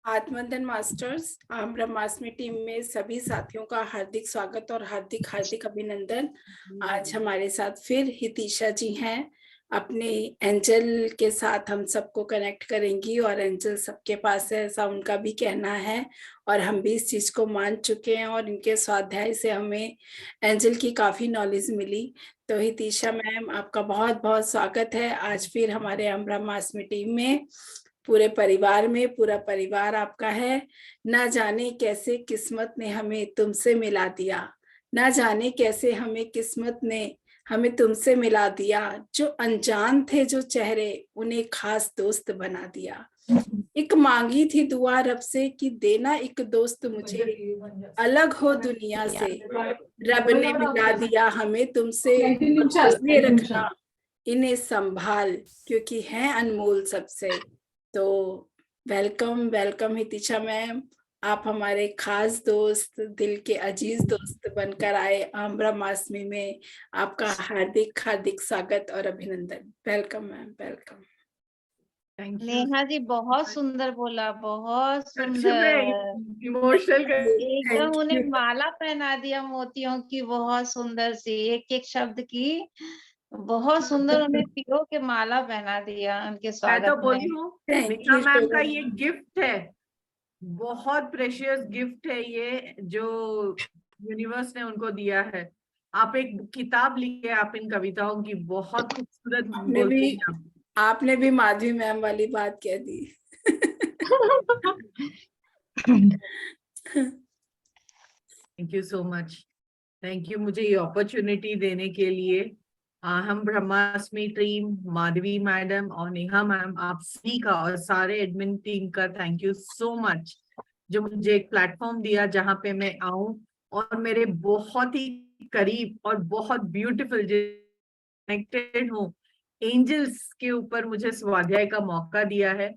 आत्मदन masters ब्रह्मास्मि team में सभी साथियों का हार्दिक स्वागत और हार्दिक हार्दिक अभिनंदन। आज हमारे साथ फिर हितिशा जी हैं। अपने एंजल के साथ हम सबको कनेक्ट करेंगी और एंजल सबके पास है, ऐसा उनका भी कहना है और हम भी इस चीज को मान चुके हैं और इनके स्वाध्याय से हमें एंजल की काफी नॉलेज मिली। तो हितिशा मैम, आपका बहुत बहुत स्वागत है आज फिर हमारे ब्रह्मास्मि टीम में। पूरे परिवार में पूरा परिवार आपका है। ना जाने कैसे किस्मत ने हमें तुमसे मिला दिया, ना जाने कैसे हमें किस्मत ने हमें तुमसे मिला दिया। जो अनजान थे जो चेहरे, उन्हें खास दोस्त बना दिया। एक मांगी थी दुआ रब से कि देना एक दोस्त मुझे, अलग हो दुनिया से। रब ने मिला दिया हमें तुमसे, और तुमने रखना इन्हें संभाल, क्योंकि हैं अनमोल सबसे। तो वेलकम वेलकम हितिशा मैम, आप हमारे खास दोस्त, दिल के अजीज दोस्त बनकर आए ब्रह्मास्मि में। आपका हार्दिक हार्दिक स्वागत और अभिनंदन। Welcome ma'am, welcome. Neha ji बहुत सुंदर बोला, बहुत सुंदर, इमोशनल एकदम उन्हें माला पहना दिया मोतियों की, बहुत सुंदर सी एक एक शब्द की, बहुत सुंदर उन्हें तीरों के माला पहना दिया उनके स्वागत में। मैं तो बोली हूँ नेहा मैम का ये गिफ्ट है, बहुत प्रेशियस गिफ्ट है ये जो यूनिवर्स ने उनको दिया है। आप एक किताब लिखे, आप इन कविताओं की, बहुत खूबसूरत बोलते हैं। आपने भी माधवी मैम वाली बात कह दी। Thank you so much, thank you मुझे ये अपॉर्चुनिटी देने के लिए। हम ब्रह्मास्मि टीम, माधवी मैडम और नेहा मैम, आप सभी का और सारे एडमिन टीम का थैंक यू सो मच, जो मुझे एक प्लेटफॉर्म दिया जहाँ पे मैं आऊं और मेरे बहुत ही करीब और बहुत ब्यूटीफुल कनेक्टेड हूँ एंजल्स के ऊपर मुझे स्वाध्याय का मौका दिया है।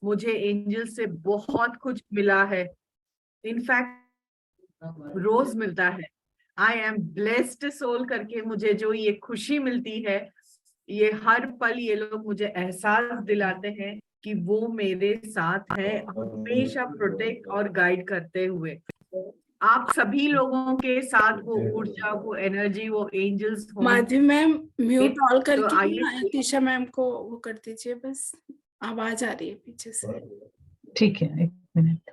मुझे एंजल्स से बहुत कुछ मिला है, इनफैक्ट रोज मिलता है। आई एम ब्लेस्ड सोल करके मुझे जो ये खुशी मिलती है, ये हर पल ये लोग मुझे एहसास दिलाते हैं कि वो मेरे साथ है, हमेशा प्रोटेक्ट और गाइड करते हुए। आप सभी लोगों के साथ वो ऊर्जा, वो एनर्जी, वो एंजल्स हो। माधवी मैम म्यूट ऑल करके तो आइए हितिशा मैम को वो कर दीजिए, बस आवाज आ रही है पीछे से। ठीक है, एक मिनट।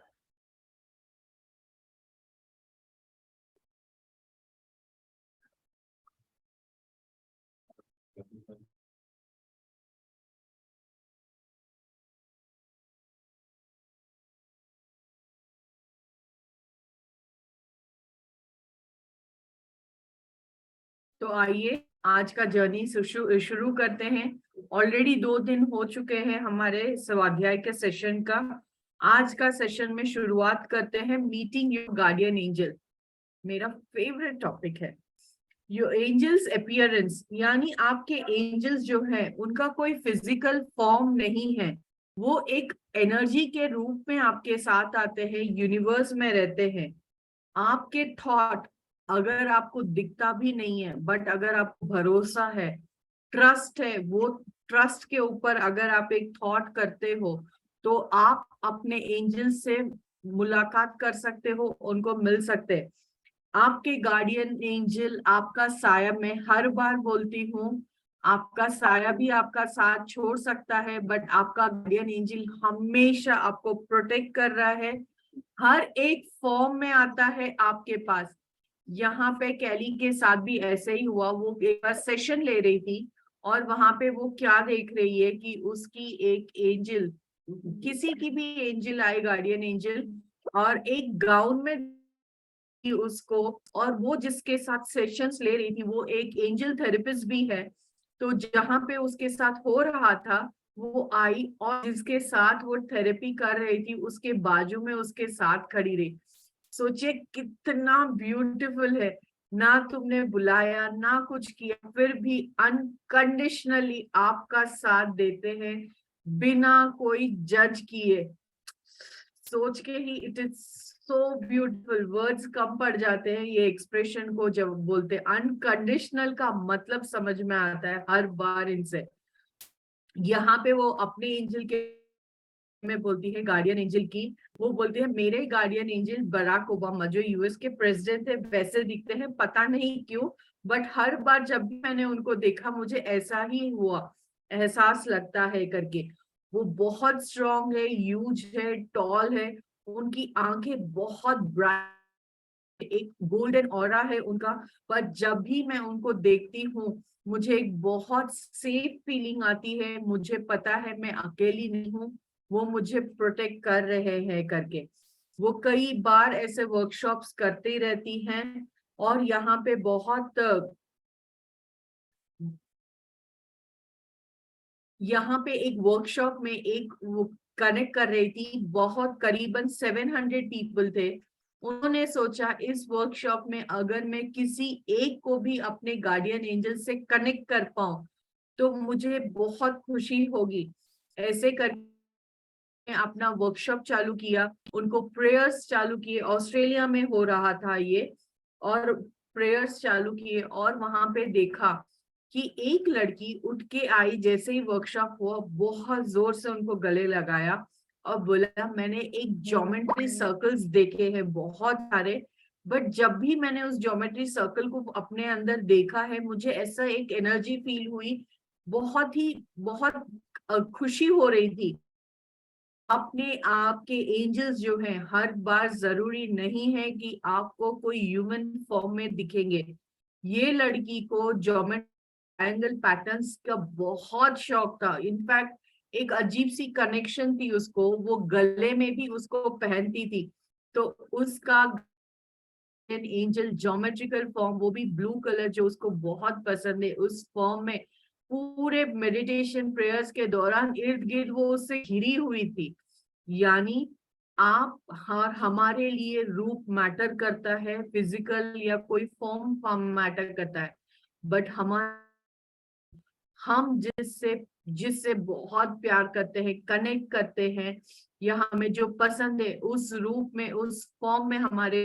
तो आइए आज का जर्नी शुरू करते हैं। ऑलरेडी 2 दिन हो चुके हैं हमारे स्वाध्याय के सेशन का। आज का सेशन में शुरुआत करते हैं मीटिंग योर गार्डियन एंजल। मेरा फेवरेट टॉपिक है योर एंजल्स अपीयरेंस, यानी आपके एंजल्स जो है उनका कोई फिजिकल फॉर्म नहीं है, वो एक एनर्जी के रूप में आपके साथ आते हैं, यूनिवर्स में रहते हैं। आपके थॉट अगर आपको दिखता भी नहीं है, बट अगर आपको भरोसा है, ट्रस्ट है, वो ट्रस्ट के ऊपर अगर आप एक थॉट करते हो तो आप अपने एंजल से मुलाकात कर सकते हो, उनको मिल सकते हैं। आपके गार्डियन एंजल आपका साया, मैं हर बार बोलती हूँ, आपका साया भी आपका साथ छोड़ सकता है, बट आपका गार्डियन एंजल हमेशा आपको प्रोटेक्ट कर रहा है, हर एक फॉर्म में आता है आपके पास। यहाँ पे कैली के साथ भी ऐसे ही हुआ, वो एक बार सेशन ले रही थी और वहां पे वो क्या देख रही है कि उसकी एक एंजल, किसी की भी एंजल आए, गार्डियन एंजल, और एक गाउन में उसको, और वो जिसके साथ सेशंस ले रही थी वो एक एंजल थेरेपिस्ट भी है। तो जहां पे उसके साथ हो रहा था वो आई और जिसके साथ वो थेरेपी कर रही थी उसके बाजू में उसके साथ खड़ी रही। सोचिए कितना ब्यूटीफुल है, ना तुमने बुलाया ना कुछ किया, फिर भी अनकंडीशनली आपका साथ देते हैं बिना कोई जज किए। सोच के ही it is so beautiful, words कम पड़ जाते हैं ये एक्सप्रेशन को जब बोलते हैं। अनकंडीशनल का मतलब समझ में आता है हर बार इनसे। यहाँ पे वो अपने एंजल के में बोलती है गार्डियन एंजल की, वो बोलती है मेरे गार्डियन एंजल बराक ओबामा जो यूएस के प्रेसिडेंट है वैसे दिखते हैं, पता नहीं क्यों, बट हर बार जब भी मैंने उनको देखा मुझे ऐसा ही हुआ, एहसास लगता है करके। वो बहुत स्ट्रांग है, ह्यूज है, टॉल है, उनकी आंखें बहुत ब्राइट, एक गोल्डन ऑरा है उनका। पर जब भी मैं उनको देखती हूँ मुझे एक बहुत सेफ फीलिंग आती है, मुझे पता है मैं अकेली नहीं हूँ, वो मुझे प्रोटेक्ट कर रहे हैं करके। वो कई बार ऐसे वर्कशॉप्स करती रहती हैं और यहाँ पे एक वर्कशॉप में एक वो कनेक्ट कर रही थी, बहुत करीबन 700 पीपल थे। उन्होंने सोचा इस वर्कशॉप में अगर मैं किसी एक को भी अपने गार्डियन एंजल से कनेक्ट कर पाऊं तो मुझे बहुत खुशी होगी। ऐसे करके अपना वर्कशॉप चालू किया, उनको प्रेयर्स चालू किए, ऑस्ट्रेलिया में हो रहा था ये, और प्रेयर्स चालू किए और वहां पे देखा कि एक लड़की उठ के आई, जैसे ही वर्कशॉप हुआ बहुत जोर से उनको गले लगाया और बोला मैंने एक ज्योमेट्री सर्कल्स देखे हैं बहुत सारे, बट जब भी मैंने उस ज्योमेट्री सर्कल को अपने अंदर देखा है मुझे ऐसा एक एनर्जी फील हुई, बहुत खुशी हो रही थी। अपने आप के एंजल्स जो हैं हर बार जरूरी नहीं है कि आपको कोई ह्यूमन फॉर्म में दिखेंगे। ये लड़की को ज्योमेट्री एंगल पैटर्न्स का बहुत शौक था, इनफैक्ट एक अजीब सी कनेक्शन थी उसको, वो गले में भी उसको पहनती थी, तो उसका एंजल ज्योमेट्रिकल फॉर्म, वो भी ब्लू कलर जो उसको बहुत पसंद है, उस फॉर्म में पूरे मेडिटेशन प्रेयर्स के दौरान इर्द गिर्द वो उससे घिरी हुई थी। यानी आप हमारे लिए रूप मैटर करता है, फिजिकल या कोई फॉर्म मैटर करता है, बट हम जिससे जिससे बहुत प्यार करते हैं, कनेक्ट करते हैं, या हमें जो पसंद है उस रूप में उस फॉर्म में हमारे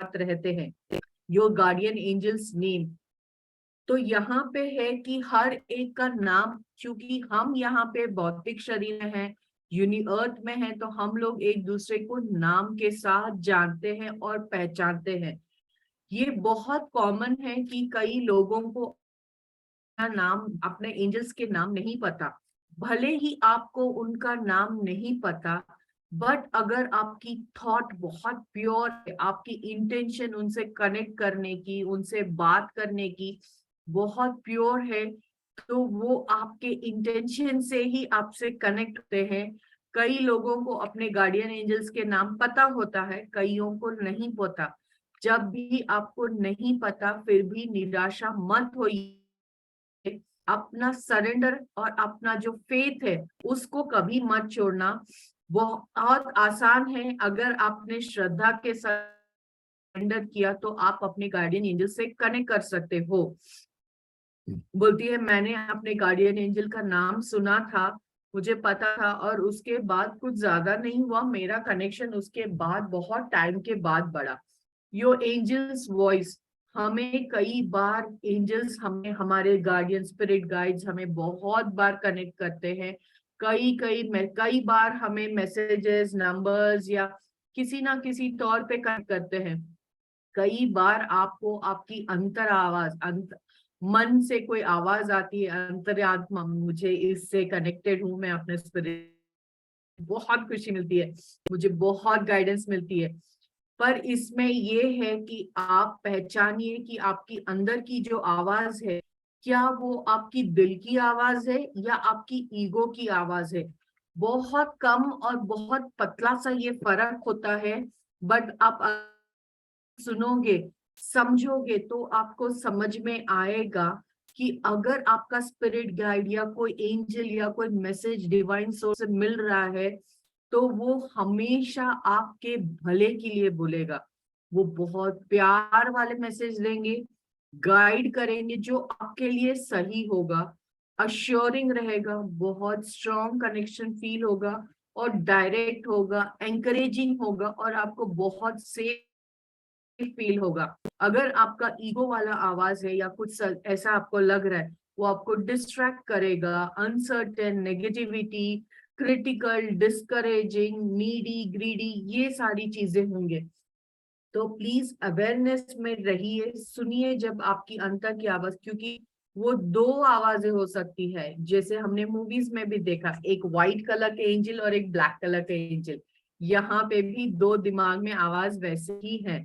साथ रहते हैं, योर गार्डियन एंजल्स नेम। तो यहाँ पे है कि हर एक का नाम, क्योंकि हम यहाँ पे भौतिक शरीर में हैं, यूनिअर्थ में है, तो हम लोग एक दूसरे को नाम के साथ जानते हैं और पहचानते हैं। ये बहुत कॉमन है कि कई लोगों को नाम, अपने एंजल्स के नाम नहीं पता, भले ही आपको उनका नाम नहीं पता, बट अगर आपकी थॉट बहुत प्योर है, आपकी इंटेंशन उनसे कनेक्ट करने की, उनसे बात करने की बहुत प्योर है, तो वो आपके इंटेंशन से ही आपसे कनेक्ट होते हैं। कई लोगों को अपने गार्डियन एंजल्स के नाम पता होता है, कईयों को नहीं पता। जब भी आपको नहीं पता फिर भी निराशा मत होइए, अपना सरेंडर और अपना जो फेथ है उसको कभी मत छोड़ना। बहुत आसान है, अगर आपने श्रद्धा के साथ सरेंडर किया तो आप अपने गार्डियन एंजल से कनेक्ट कर सकते हो। बोलती है मैंने अपने गार्डियन एंजल का नाम सुना था, मुझे पता था, और उसके बाद कुछ ज्यादा नहीं हुआ, मेरा कनेक्शन उसके बाद बहुत टाइम के बाद बढ़ा। योर एंजल्स वॉइस, हमें कई बार एंजल्स, हमें हमारे गार्डियन स्पिरिट गाइड्स हमें बहुत बार कनेक्ट करते हैं, कई बार हमें मैसेजेस, नंबर्स या किसी ना किसी तौर पे कनेक्ट करते हैं। कई बार आपको आपकी अंतर आवाज, मन से कोई आवाज आती है, अंतरात्मा, मुझे इससे कनेक्टेड हूं, मैं अपने स्पिरिट, बहुत खुशी मिलती है, मुझे बहुत गाइडेंस मिलती है। पर इसमें ये है कि आप पहचानिए कि आपकी अंदर की जो आवाज है, क्या वो आपकी दिल की आवाज है या आपकी ईगो की आवाज है। बहुत कम और बहुत पतला सा ये फर्क होता है, बट आप सुनोगे, समझोगे तो आपको समझ में आएगा कि अगर आपका स्पिरिट गाइड या कोई एंजल या कोई मैसेज डिवाइन सोर्स से मिल रहा है तो वो हमेशा आपके भले के लिए बोलेगा। वो बहुत प्यार वाले मैसेज देंगे, गाइड करेंगे जो आपके लिए सही होगा, अश्योरिंग रहेगा, बहुत स्ट्रॉन्ग कनेक्शन फील होगा और डायरेक्ट होगा, एंकरेजिंग होगा और आपको बहुत सेफ फील होगा। अगर आपका ईगो वाला आवाज है या कुछ ऐसा आपको लग रहा है, वो आपको डिस्ट्रैक्ट करेगा, uncertain, negativity, critical, discouraging, needy, greedy, ये सारी चीजें होंगे। तो प्लीज अवेयरनेस में रहिए, सुनिए जब आपकी अंतर की आवाज, क्योंकि वो दो आवाजें हो सकती है, जैसे हमने मूवीज में भी देखा, एक व्हाइट कलर के एंजल और एक ब्लैक कलर के एंजल। यहाँ पे भी दो दिमाग में आवाज वैसे ही है।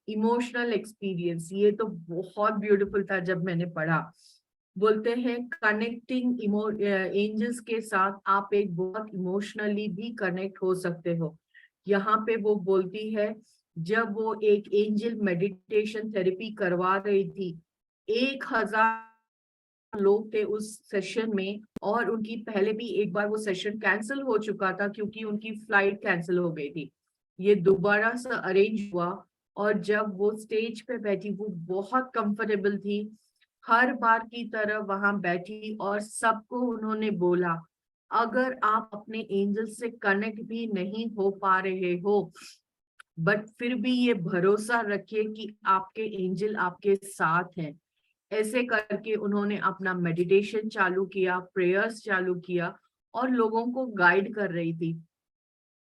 इमोशनल एक्सपीरियंस, ये तो बहुत ब्यूटीफुल था जब मैंने पढ़ा। बोलते हैं कनेक्टिंग एंजल्स के साथ आप एक बहुत इमोशनली भी कनेक्ट हो सकते हो। यहाँ पे वो बोलती है, जब वो एक एंजल मेडिटेशन थेरेपी करवा रही थी, 1000 लोग थे उस सेशन में, और उनकी पहले भी एक बार वो सेशन कैंसिल हो चुका था क्योंकि उनकी फ्लाइट कैंसिल हो गई थी। ये दोबारा से अरेंज हुआ, और जब वो स्टेज पे बैठी, वो बहुत कंफर्टेबल थी, हर बार की तरह वहां बैठी, और सबको उन्होंने बोला, अगर आप अपने एंजल से कनेक्ट भी नहीं हो पा रहे हो, बट फिर भी ये भरोसा रखिए कि आपके एंजल आपके साथ हैं। ऐसे करके उन्होंने अपना मेडिटेशन चालू किया, प्रेयर्स चालू किया, और लोगों को गाइड कर रही थी।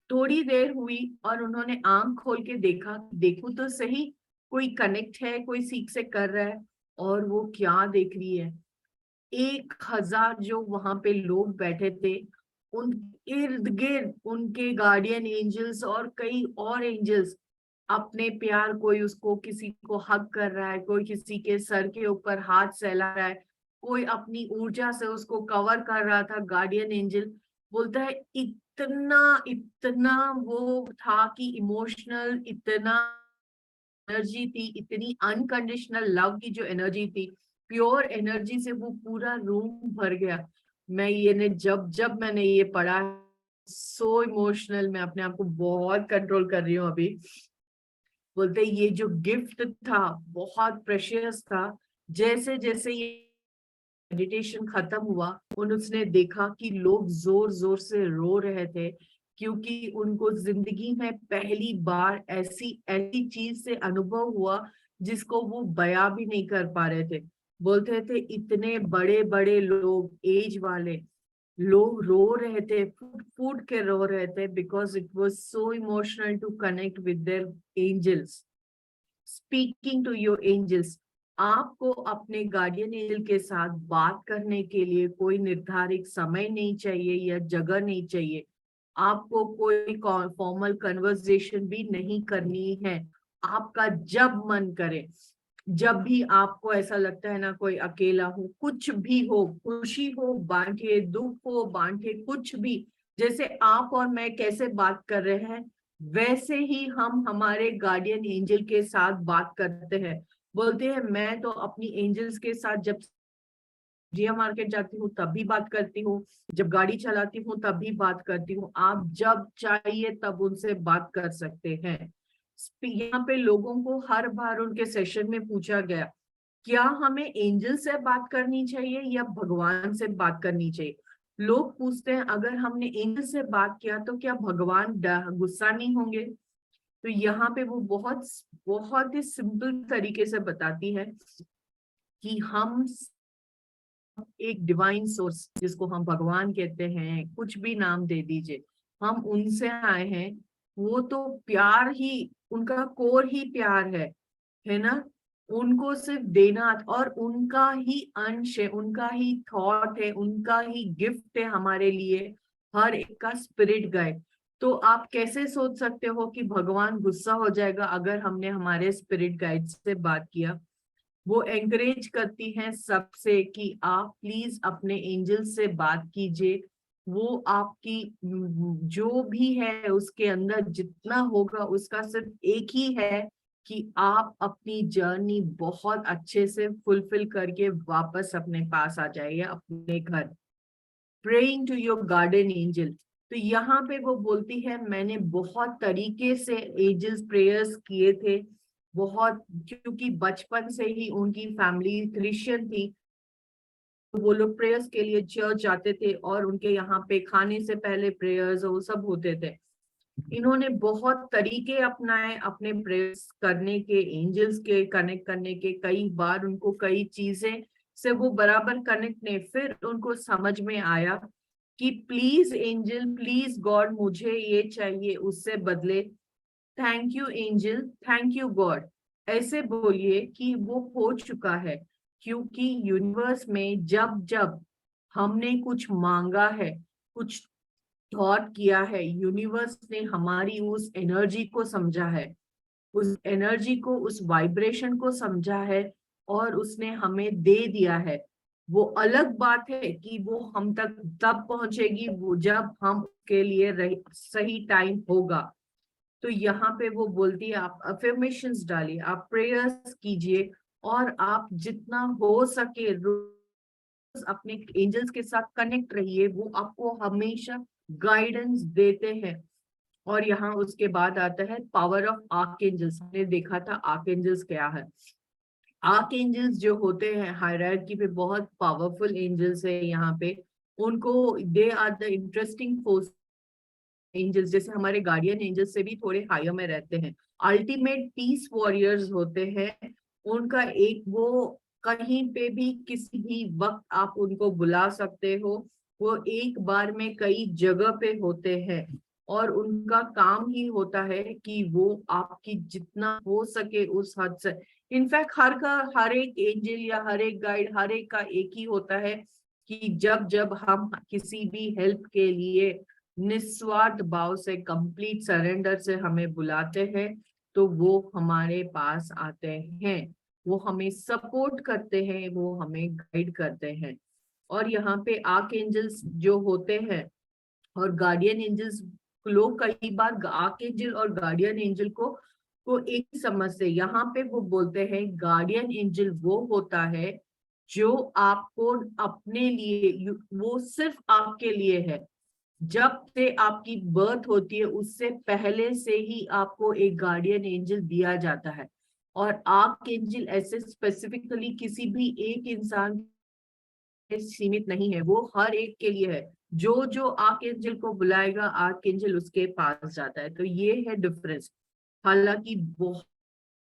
थोड़ी देर हुई और उन्होंने आंख खोल के देखा, देखूं तो सही कोई कनेक्ट है, कोई सीख से कर रहा है। और वो क्या देख रही है, 1000 जो वहां पे लोग बैठे थे, उन इर्द गिर्द उनके गार्डियन एंजल्स और कई और एंजल्स अपने प्यार, कोई उसको किसी को हग कर रहा है, कोई किसी के सर के ऊपर हाथ सहला रहा है, कोई अपनी ऊर्जा से उसको कवर कर रहा था। गार्डियन एंजल बोलता है, इतना इतना वो था कि इमोशनल, इतना एनर्जी थी, इतनी अनकंडीशनल लव की जो एनर्जी थी, प्योर एनर्जी से वो पूरा रूम भर गया। मैं ये ने जब जब मैंने ये पढ़ा, सो इमोशनल, मैं अपने आप को बहुत कंट्रोल कर रही हूँ अभी। बोलते ये जो गिफ्ट था बहुत प्रेशियस था। जैसे जैसे ये मेडिटेशन खत्म हुआ, उसने देखा कि लोग जोर जोर से रो रहे थे, क्योंकि उनको जिंदगी में पहली बार ऐसी ऐसी चीज से अनुभव हुआ जिसको वो बयां भी नहीं कर पा रहे थे। बोलते थे इतने बड़े बड़े लोग, एज वाले लोग रो रहे थे, फूट फूट के रो रहे थे, because it was so emotional to connect with their angels. Speaking to your angels, आपको अपने गार्डियन एंजल के साथ बात करने के लिए कोई निर्धारित समय नहीं चाहिए या जगह नहीं चाहिए। आपको कोई फॉर्मल कन्वर्सेशन भी नहीं करनी है। आपका जब मन करे, जब भी आपको ऐसा लगता है ना कोई अकेला हो, कुछ भी हो, खुशी हो बांटे, दुख हो बांटे, कुछ भी, जैसे आप और मैं कैसे बात कर रहे हैं, वैसे ही हम हमारे गार्डियन एंजल के साथ बात करते हैं। बोलते हैं मैं तो अपनी एंजल्स के साथ जब जिया मार्केट जाती हूँ तब भी बात करती हूँ, जब गाड़ी चलाती हूँ तब भी बात करती हूँ। आप जब चाहिए तब उनसे बात कर सकते हैं। यहाँ पे लोगों को हर बार उनके सेशन में पूछा गया, क्या हमें एंजल से बात करनी चाहिए या भगवान से बात करनी चाहिए। लोग पूछते हैं, अगर हमने एंजल से बात किया तो क्या भगवान गुस्सा नहीं होंगे। तो यहाँ पे वो बहुत बहुत ही सिंपल तरीके से बताती है कि हम एक डिवाइन सोर्स, जिसको हम भगवान कहते हैं, कुछ भी नाम दे दीजिए, हम उनसे आए हैं। वो तो प्यार ही, उनका कोर ही प्यार है ना। उनको सिर्फ देना, और उनका ही अंश है, उनका ही थॉट है, उनका ही गिफ्ट है हमारे लिए, हर एक का स्पिरिट गाइड। तो आप कैसे सोच सकते हो कि भगवान गुस्सा हो जाएगा अगर हमने हमारे स्पिरिट गाइड से बात किया। वो एंकरेज करती हैं सबसे कि आप प्लीज अपने एंजल से बात कीजिए। वो आपकी जो भी है उसके अंदर जितना होगा उसका सिर्फ एक ही है कि आप अपनी जर्नी बहुत अच्छे से फुलफिल करके वापस अपने पास आ जाइए, अपने घर। Praying to your garden angel, तो यहाँ पे वो बोलती है मैंने बहुत तरीके से एंजल्स प्रेयर्स किए थे, बहुत, क्योंकि बचपन से ही उनकी फैमिली क्रिश्चियन थी। वो लोग प्रेयर्स के लिए चर्च जाते थे, और उनके यहाँ पे खाने से पहले प्रेयर्स वो सब होते थे। इन्होंने बहुत तरीके अपनाए अपने प्रेयर्स करने के, एंजल्स के कनेक्ट करने के। कई बार उनको कई चीजें से वो बराबर कनेक्ट नहीं, फिर उनको समझ में आया कि प्लीज एंजल, प्लीज गॉड, मुझे ये चाहिए, उससे बदले thank you angel, thank you God, ऐसे बोलिए कि वो हो चुका है। क्योंकि यूनिवर्स में जब जब हमने कुछ मांगा है, कुछ थॉट किया है, यूनिवर्स ने हमारी उस एनर्जी को समझा है, उस एनर्जी को, उस वाइब्रेशन को समझा है और उसने हमें दे दिया है। वो अलग बात है कि वो हम तक तब पहुंचेगी वो जब हम उसके लिए सही टाइम होगा। तो यहाँ पे वो बोलती है आप अफर्मेशंस डालिए, आप प्रेयर्स कीजिए और आप जितना हो सके रोज अपने एंजल्स के साथ कनेक्ट रहिए, वो आपको हमेशा गाइडेंस देते हैं। और यहाँ उसके बाद आता है पावर ऑफ आर्कएंजल्स। हमने देखा था आर्कएंजल्स क्या है। आर्कएंजल्स जो होते हैं हायरार्की पे बहुत पावरफुल एंजल्स है यहाँ पे। उनको they are the interesting force angels, जैसे हमारे गार्डियन एंजल्स से भी थोड़े हायर में रहते हैं। अल्टीमेट पीस वॉरियर्स होते हैं। उनका एक वो कहीं पे भी किसी भी वक्त आप उनको बुला सकते हो। वो एक बार में कई जगह पे होते हैं और उनका काम ही होता है कि वो आपकी जितना हो सके उस हद से, इनफैक्ट हर एक एंजल या हर एक गाइड, हर एक का एक ही होता है कि जब जब हम किसी भी हेल्प के लिए निस्वार्थ भाव से, कंप्लीट सरेंडर से हमें बुलाते हैं, तो वो हमारे पास आते हैं, वो हमें सपोर्ट करते हैं, वो हमें गाइड करते हैं। और यहाँ पे आर्क एंजल्स जो होते हैं और गार्डियन एंजल्स, लोग कई बार आर्क एंजल और गार्डियन एंजल को एक ही समझते। यहाँ पे वो बोलते हैं गार्डियन एंजल वो होता है जो आपको अपने लिए, वो सिर्फ आपके लिए है। जब से आपकी बर्थ होती है उससे पहले से ही आपको एक गार्डियन एंजल दिया जाता है। और आर्क एंजल ऐसे स्पेसिफिकली किसी भी एक इंसान के सीमित नहीं है, वो हर एक के लिए है। जो जो आर्क एंजल को बुलाएगा आर्क एंजल उसके पास जाता है। तो ये है डिफरेंस। हालांकि बहुत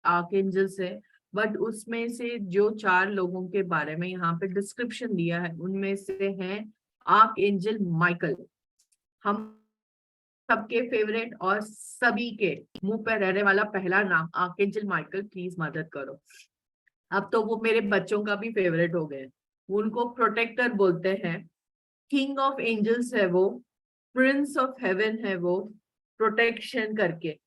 आर्क एंजल्स है, बट उसमें से जो 4 लोगों के बारे में यहाँ पे डिस्क्रिप्शन दिया है उनमें से है आर्क एंजल माइकल, हम सबके फेवरेट और सभी के मुंह पे रहने वाला पहला नाम आर्कएंजल माइकल, प्लीज मदद करो। अब तो वो मेरे बच्चों का भी फेवरेट हो गए। उनको प्रोटेक्टर बोलते हैं, किंग ऑफ एंजल्स है वो, प्रिंस ऑफ हेवन है वो, प्रोटेक्शन करके।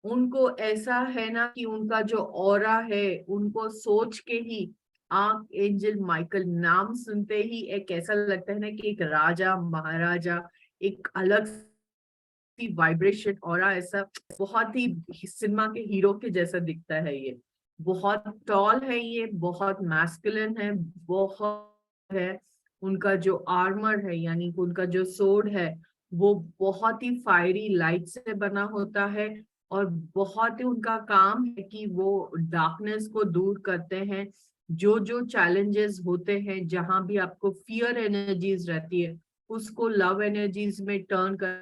उनको ऐसा है ना कि उनका जो ऑरा है, उनको सोच के ही आर्क एंजल माइकल नाम सुनते ही एक ऐसा लगता है ना कि एक राजा महाराजा, एक अलग वाइब्रेशन और ऐसा, बहुत ही सिनेमा के हीरो के जैसा दिखता है। ये बहुत टॉल है, ये बहुत मैस्कुलिन है, बहुत है। उनका जो आर्मर है यानी कि उनका जो सोर्ड है वो बहुत ही फायरी लाइट से बना होता है। और बहुत ही उनका काम है कि वो डार्कनेस को दूर करते हैं। जो जो चैलेंजेस होते हैं, जहां भी आपको फियर एनर्जीज रहती है उसको लव एनर्जीज में टर्न कर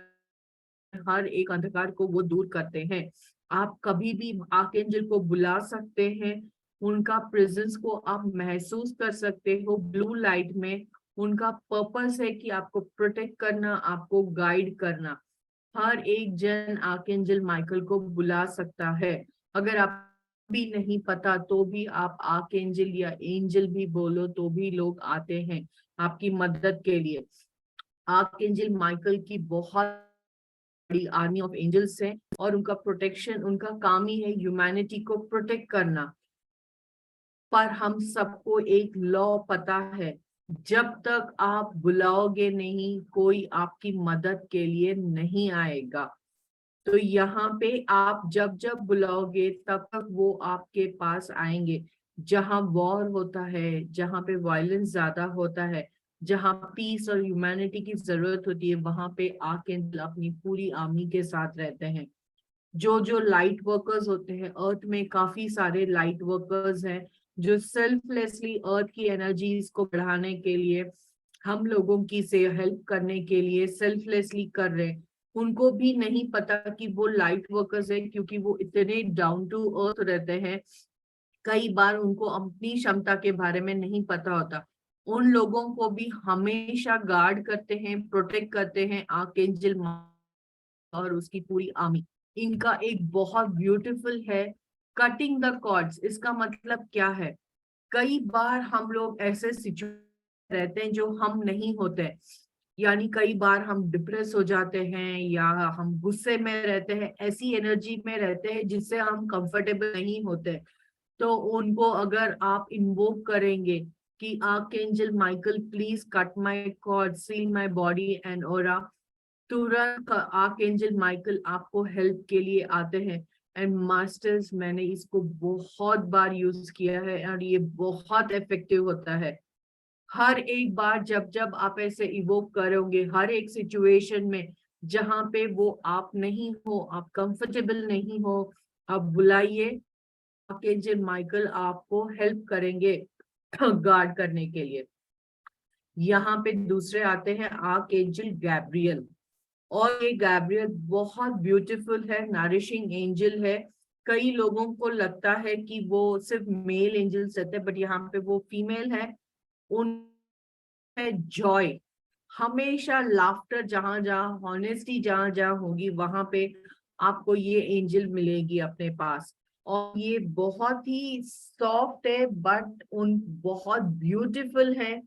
हर एक अंधकार को वो दूर करते हैं। आप कभी भी आर्कएंजल को बुला सकते हैं, उनका प्रेजेंस को आप महसूस कर सकते हो ब्लू लाइट में। उनका पर्पस है कि आपको प्रोटेक्ट करना, आपको गाइड करना। हर एक जन आर्कएंजल माइकल को बुला सकता है। अगर आप भी नहीं पता तो भी आप आर्कएंजल या एंजल भी बोलो तो भी लोग आते हैं आपकी मदद के लिए। आर्कएंजल माइकल की बहुत बड़ी आर्मी ऑफ एंजल्स है और उनका प्रोटेक्शन, उनका काम ही है ह्यूमैनिटी को प्रोटेक्ट करना। पर हम सबको एक लॉ पता है, जब तक आप बुलाओगे नहीं कोई आपकी मदद के लिए नहीं आएगा। तो यहाँ पे आप जब जब बुलाओगे तब तक वो आपके पास आएंगे। जहां वॉर होता है, जहां पे वायलेंस ज्यादा होता है, जहां पीस और ह्यूमैनिटी की जरूरत होती है, वहां पे आर्कएंजल अपनी पूरी आर्मी के साथ रहते हैं। जो जो लाइट वर्कर्स होते हैं, अर्थ में काफी सारे लाइट वर्कर्स हैं जो सेल्फलेसली अर्थ की एनर्जीज को बढ़ाने के लिए, हम लोगों की से हेल्प करने के लिए सेल्फलेसली कर रहे हैं। उनको भी नहीं पता कि वो लाइट वर्कर्स है, क्योंकि वो इतने डाउन टू अर्थ रहते हैं। कई बार उनको अपनी क्षमता के बारे में नहीं पता होता। उन लोगों को भी हमेशा गार्ड करते हैं, प्रोटेक्ट करते हैं आर्कएंजल और उसकी पूरी आर्मी। इनका एक बहुत ब्यूटीफुल है कटिंग द कॉर्ड्स। इसका मतलब क्या है? कई बार हम लोग ऐसे सिचुएशन रहते हैं जो हम नहीं होते, यानी कई बार हम डिप्रेस हो जाते हैं या हम गुस्से में रहते हैं, ऐसी एनर्जी में रहते हैं जिससे हम कंफर्टेबल नहीं होते। तो उनको अगर आप इन्वोक करेंगे कि archangel Michael please cut my cord, seal my body and aura, तुरंत आर्कएंजल माइकल आपको हेल्प के लिए आते हैं। एंड मास्टर्स, मैंने इसको बहुत बार यूज किया है और ये बहुत इफेक्टिव होता है। हर एक बार जब जब आप ऐसे इवोक करोगे, हर एक सिचुएशन में जहां पे वो आप नहीं हो, आप कंफर्टेबल नहीं हो, आप बुलाइए, आर्कएंजल माइकल आपको हेल्प करेंगे गार्ड करने के लिए। यहाँ पे दूसरे आते हैं आर्कएंजल गैब्रियल, और ये गैब्रियल बहुत ब्यूटीफुल है, नरिशिंग एंजल है। कई लोगों को लगता है कि वो सिर्फ मेल एंजल्स रहते हैं, बट यहाँ पे वो फीमेल है। उन है जॉय, हमेशा लाफ्टर, जहां जहां हॉनेस्टी जहां जहां होगी वहां पे आपको ये एंजल मिलेगी अपने पास। और ये बहुत ही सॉफ्ट है बट उन बहुत ब्यूटीफुल है।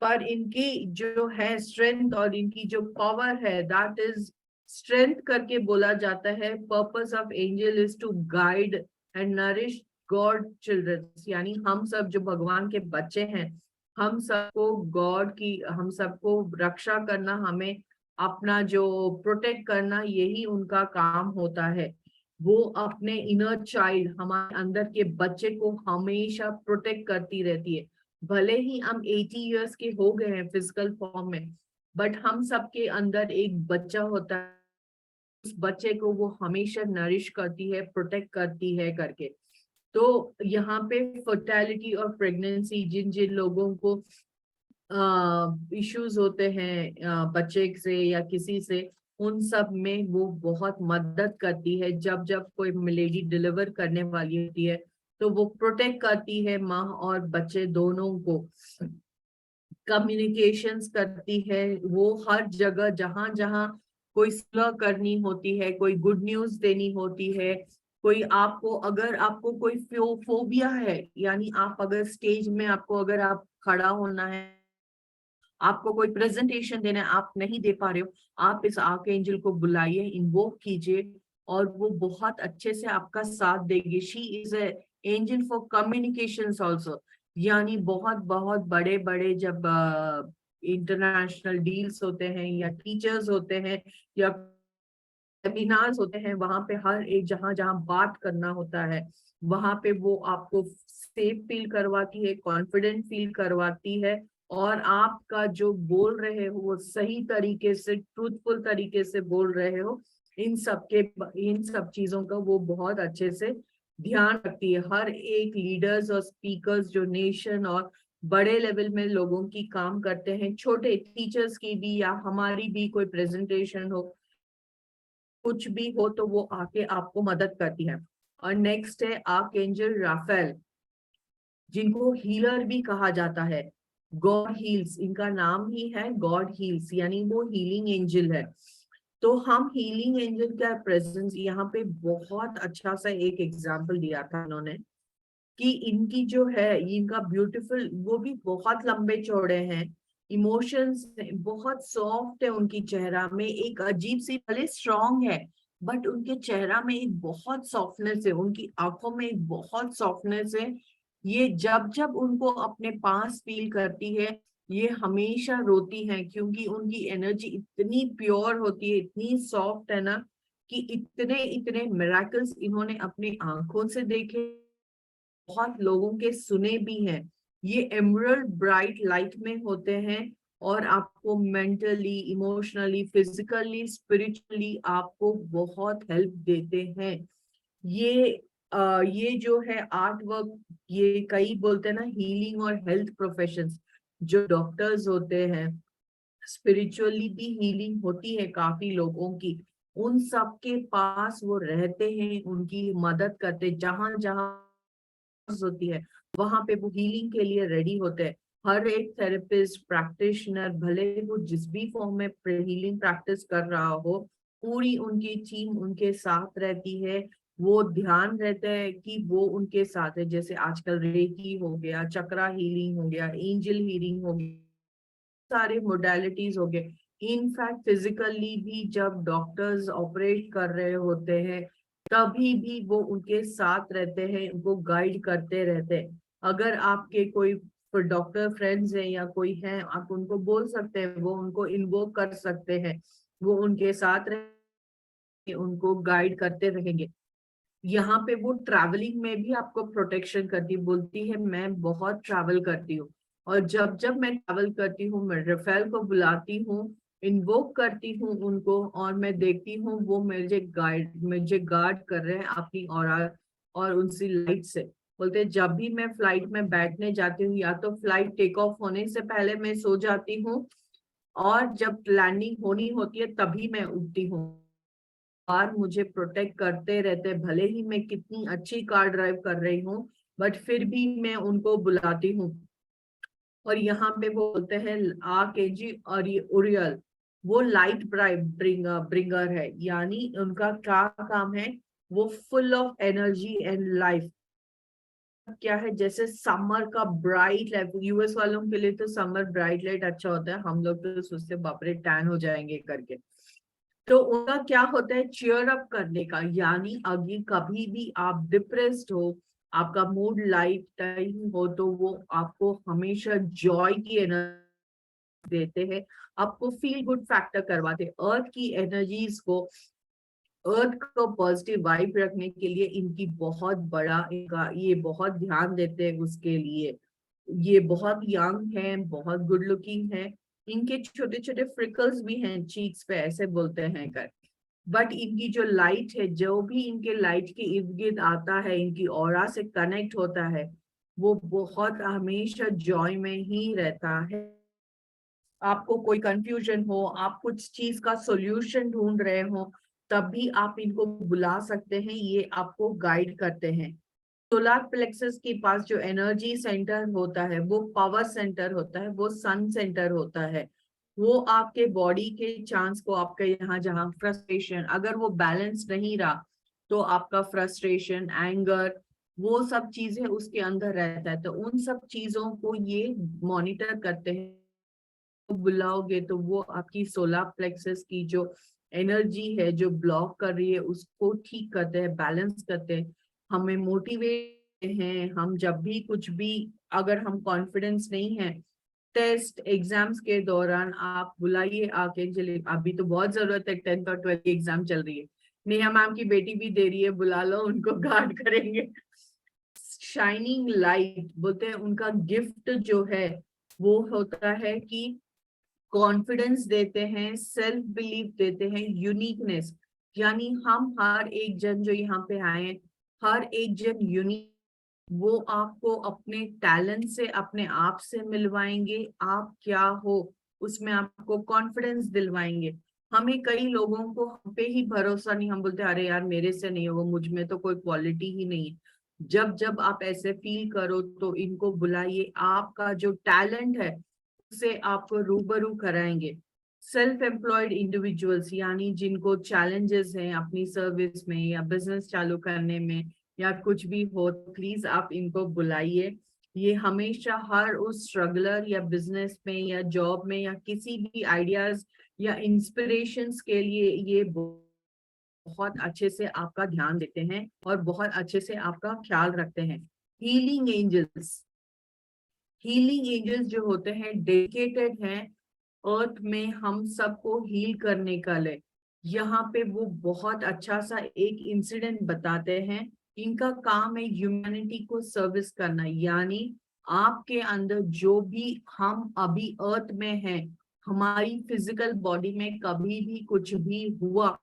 पर इनकी जो है स्ट्रेंथ और इनकी जो पावर है, दैट इज स्ट्रेंथ करके बोला जाता है। Purpose of angel is to guide and nourish God children, यानी हम सब जो भगवान के बच्चे हैं, हम सबको गॉड की, हम सबको रक्षा करना, हमें अपना जो प्रोटेक्ट करना, यही उनका काम होता है। वो अपने इनर चाइल्ड, हमारे अंदर के बच्चे को हमेशा प्रोटेक्ट करती रहती है। भले ही हम 80 इयर्स के हो गए हैं फिजिकल फॉर्म में, बट हम सबके अंदर एक बच्चा होता है, उस बच्चे को वो हमेशा नरिश करती है, प्रोटेक्ट करती है करके। तो यहाँ पे फर्टिलिटी और प्रेगनेंसी, जिन जिन लोगों को इश्यूज होते हैं बच्चे से या किसी से, उन सब में वो बहुत मदद करती है। जब जब कोई लेडी डिलीवर करने वाली होती है तो वो प्रोटेक्ट करती है माँ और बच्चे दोनों को, कम्युनिकेशंस करती है। वो हर जगह जहां जहां कोई सुलह करनी होती है, कोई गुड न्यूज देनी होती है, कोई आपको, अगर आपको कोई फोबिया है, यानी आप अगर स्टेज में आपको, अगर आप खड़ा होना है, आपको कोई प्रेजेंटेशन देना है, आप नहीं दे पा रहे हो, आप इस आर्कएंजल को बुलाइए, इन्वोक कीजिए, और वो बहुत अच्छे से आपका साथ देगी। She is a angel for communications also, यानी बहुत बहुत बड़े बड़े जब इंटरनेशनल डील्स होते हैं या टीचर्स होते हैं या वेबिनार्स होते हैं, वहां पे हर एक जहां जहां बात करना होता है, वहां पे वो आपको सेफ फील करवाती है, कॉन्फिडेंट फील करवाती है, और आपका जो बोल रहे हो वो सही तरीके से, ट्रूथफुल तरीके से बोल रहे हो, इन सब चीजों का वो बहुत अच्छे से ध्यान रखती है। हर एक लीडर्स और स्पीकर्स जो नेशन और बड़े लेवल में लोगों की काम करते हैं, छोटे टीचर्स की भी या हमारी भी कोई प्रेजेंटेशन हो, कुछ भी हो, तो वो आके आपको मदद करती है। और नेक्स्ट है आर्कएंजल राफेल, जिनको हीलर भी कहा जाता है। गॉड हील्स, इनका नाम ही है गॉड हील्स, यानी वो हीलिंग एंजल है। तो हम हीलिंग एंजल का प्रेजेंस यहाँ पे बहुत अच्छा सा एक एग्जांपल दिया था इन्होंने, कि इनकी जो है, इनका ब्यूटीफुल, वो भी बहुत लंबे चौड़े हैं, इमोशंस बहुत सॉफ्ट है उनकी चेहरा में, एक अजीब सी, भले स्ट्रॉन्ग है बट उनके चेहरा में एक बहुत सॉफ्टनेस है, उनकी आंखों में एक बहुत सॉफ्टनेस है। ये जब जब उनको अपने पास फील करती है, ये हमेशा रोती हैं, क्योंकि उनकी एनर्जी इतनी प्योर होती है, इतनी सॉफ्ट है ना, कि इतने इतने मिरेकल्स इन्होंने अपनी आंखों से देखे, बहुत लोगों के सुने भी हैं। ये एमरल्ड ब्राइट लाइट में होते हैं और आपको मेंटली, इमोशनली, फिजिकली, स्पिरिचुअली आपको बहुत हेल्प देते हैं। ये जो है आर्ट वर्क, ये कई बोलते हैं ना हीलिंग और हेल्थ प्रोफेशंस, जो डॉक्टर्स होते हैं, स्पिरिचुअली भी हीलिंग होती है काफी लोगों की, उन सब के पास वो रहते हैं, उनकी मदद करते, जहां जहां होती है वहां पे वो हीलिंग के लिए रेडी होते हैं। हर एक थेरेपिस्ट प्रैक्टिशनर भले वो जिस भी फॉर्म में हीलिंग प्रैक्टिस कर रहा हो, पूरी उनकी टीम उनके साथ रहती है। वो ध्यान रहता है कि वो उनके साथ है। जैसे आजकल रेकी हो गया, चक्रा हीलिंग हो गया, एंजल हीलिंग हो गया, सारे मोडालिटीज हो गए। इनफैक्ट फिजिकली भी जब डॉक्टर्स ऑपरेट कर रहे होते हैं तभी भी वो उनके साथ रहते हैं, उनको गाइड करते रहते हैं। अगर आपके कोई डॉक्टर फ्रेंड्स हैं या कोई है, आप उनको बोल सकते हैं, वो उनको इन्वोक कर सकते हैं, वो उनके साथ रहे, उनको गाइड करते रहेंगे। यहाँ पे वो ट्रैवलिंग में भी आपको प्रोटेक्शन करती, बोलती है मैं बहुत ट्रैवल करती हूँ और जब जब मैं ट्रैवल करती हूँ मैं रफेल को बुलाती हूँ, इन्वोक करती हूँ उनको और मैं देखती हूँ वो मुझे गार्ड कर रहे हैं अपनी ऑरा और उनसी लाइट से। बोलते हैं जब भी मैं फ्लाइट में बैठने जाती हूँ या तो फ्लाइट टेक ऑफ होने से पहले मैं सो जाती हूँ और जब लैंडिंग होनी होती है तभी मैं उठती हूँ। कार मुझे प्रोटेक्ट करते रहते, भले ही मैं कितनी अच्छी कार ड्राइव कर रही हूँ बट फिर भी मैं उनको बुलाती हूँ। और यहाँ पे वो बोलते हैं आकेजी और ये उरियल, वो लाइट ब्रिंगर है, यानी उनका क्या काम है, वो full of energy and life. क्या है, जैसे समर का ब्राइट लाइट, यूएस वालों के लिए तो समर ब्राइट लाइट अच्छा होता है, हम लोग तो सोचते बापरे टैन हो जाएंगे करके। तो उनका क्या होता है, चीयर अप करने का, यानी अगर कभी भी आप डिप्रेस्ड हो, आपका मूड लाइट टाइम हो, तो वो आपको हमेशा जॉय की एनर्जी देते हैं, आपको फील गुड फैक्टर करवाते। अर्थ की एनर्जीज को, अर्थ को पॉजिटिव वाइब रखने के लिए इनकी बहुत बड़ा, इनका ये बहुत ध्यान देते हैं उसके लिए। ये बहुत यंग है, बहुत गुड लुकिंग है, इनके छोटे छोटे फ्रिकल्स भी हैं चीक्स पे, ऐसे बोलते हैं कर। बट इनकी जो लाइट है, जो भी इनके लाइट के इर्द गिर्द आता है, इनकी ऑरा से कनेक्ट होता है, वो बहुत हमेशा जॉय में ही रहता है। आपको कोई कंफ्यूजन हो, आप कुछ चीज का सॉल्यूशन ढूंढ रहे हो, तब भी आप इनको बुला सकते हैं, ये आपको गाइड करते हैं। सोलार प्लेक्सस के पास जो एनर्जी सेंटर होता है वो पावर सेंटर होता है, वो सन सेंटर होता है। वो आपके बॉडी के चांस को, आपके यहाँ जहाँ फ्रस्ट्रेशन, अगर वो बैलेंस नहीं रहा तो आपका फ्रस्ट्रेशन, एंगर, वो सब चीजें उसके अंदर रहता है। तो उन सब चीजों को ये मॉनिटर करते हैं। बुलाओगे तो वो आपकी सोलार प्लेक्सस की जो एनर्जी है जो ब्लॉक कर रही है उसको ठीक करते हैं, बैलेंस करते हैं, हमें मोटिवेट हैं। हम जब भी कुछ भी, अगर हम कॉन्फिडेंस नहीं है, टेस्ट एग्जाम्स के दौरान आप बुलाइए आके। चलिए अभी तो बहुत जरूरत है, 10th और 12th की एग्जाम चल रही है, नेहा मैम की बेटी भी दे रही है, बुला लो, उनको गार्ड करेंगे। शाइनिंग लाइट बोलते हैं, उनका गिफ्ट जो है वो होता है कि कॉन्फिडेंस देते हैं, सेल्फ बिलीफ देते हैं, यूनिकनेस, यानी हम हर एक जन जो यहाँ पे आए, हर एक जन यूनिक, वो आपको अपने टैलेंट से, अपने आप से मिलवाएंगे, आप क्या हो उसमें आपको कॉन्फिडेंस दिलवाएंगे। हमें कई लोगों को हम पे ही भरोसा नहीं, हम बोलते अरे यार मेरे से नहीं होगा, मुझ में तो कोई क्वालिटी ही नहीं है। जब जब आप ऐसे फील करो तो इनको बुलाइए, आपका जो टैलेंट है से आपको रूबरू कराएंगे। सेल्फ एम्प्लॉयड इंडिविजुअल्स, यानी जिनको चैलेंजेस हैं अपनी सर्विस में या बिजनेस चालू करने में या कुछ भी हो, प्लीज आप इनको बुलाइए। ये हमेशा हर उस स्ट्रगलर या बिजनेस में या जॉब में या किसी भी आइडियाज या इंस्पिरेशंस के लिए ये बहुत अच्छे से आपका ध्यान देते हैं और बहुत अच्छे से आपका ख्याल रखते हैं। हीलिंग एंजल्स, हीलिंग एंजल्स जो होते हैं डेडिकेटेड हैं अर्थ में हम सबको हील करने का लिए। यहाँ पे वो बहुत अच्छा सा एक इंसिडेंट बताते हैं। इनका काम है ह्यूमैनिटी को सर्विस करना, यानी आपके अंदर जो भी हम अभी अर्थ में हैं, हमारी फिजिकल बॉडी में कभी भी कुछ भी हुआ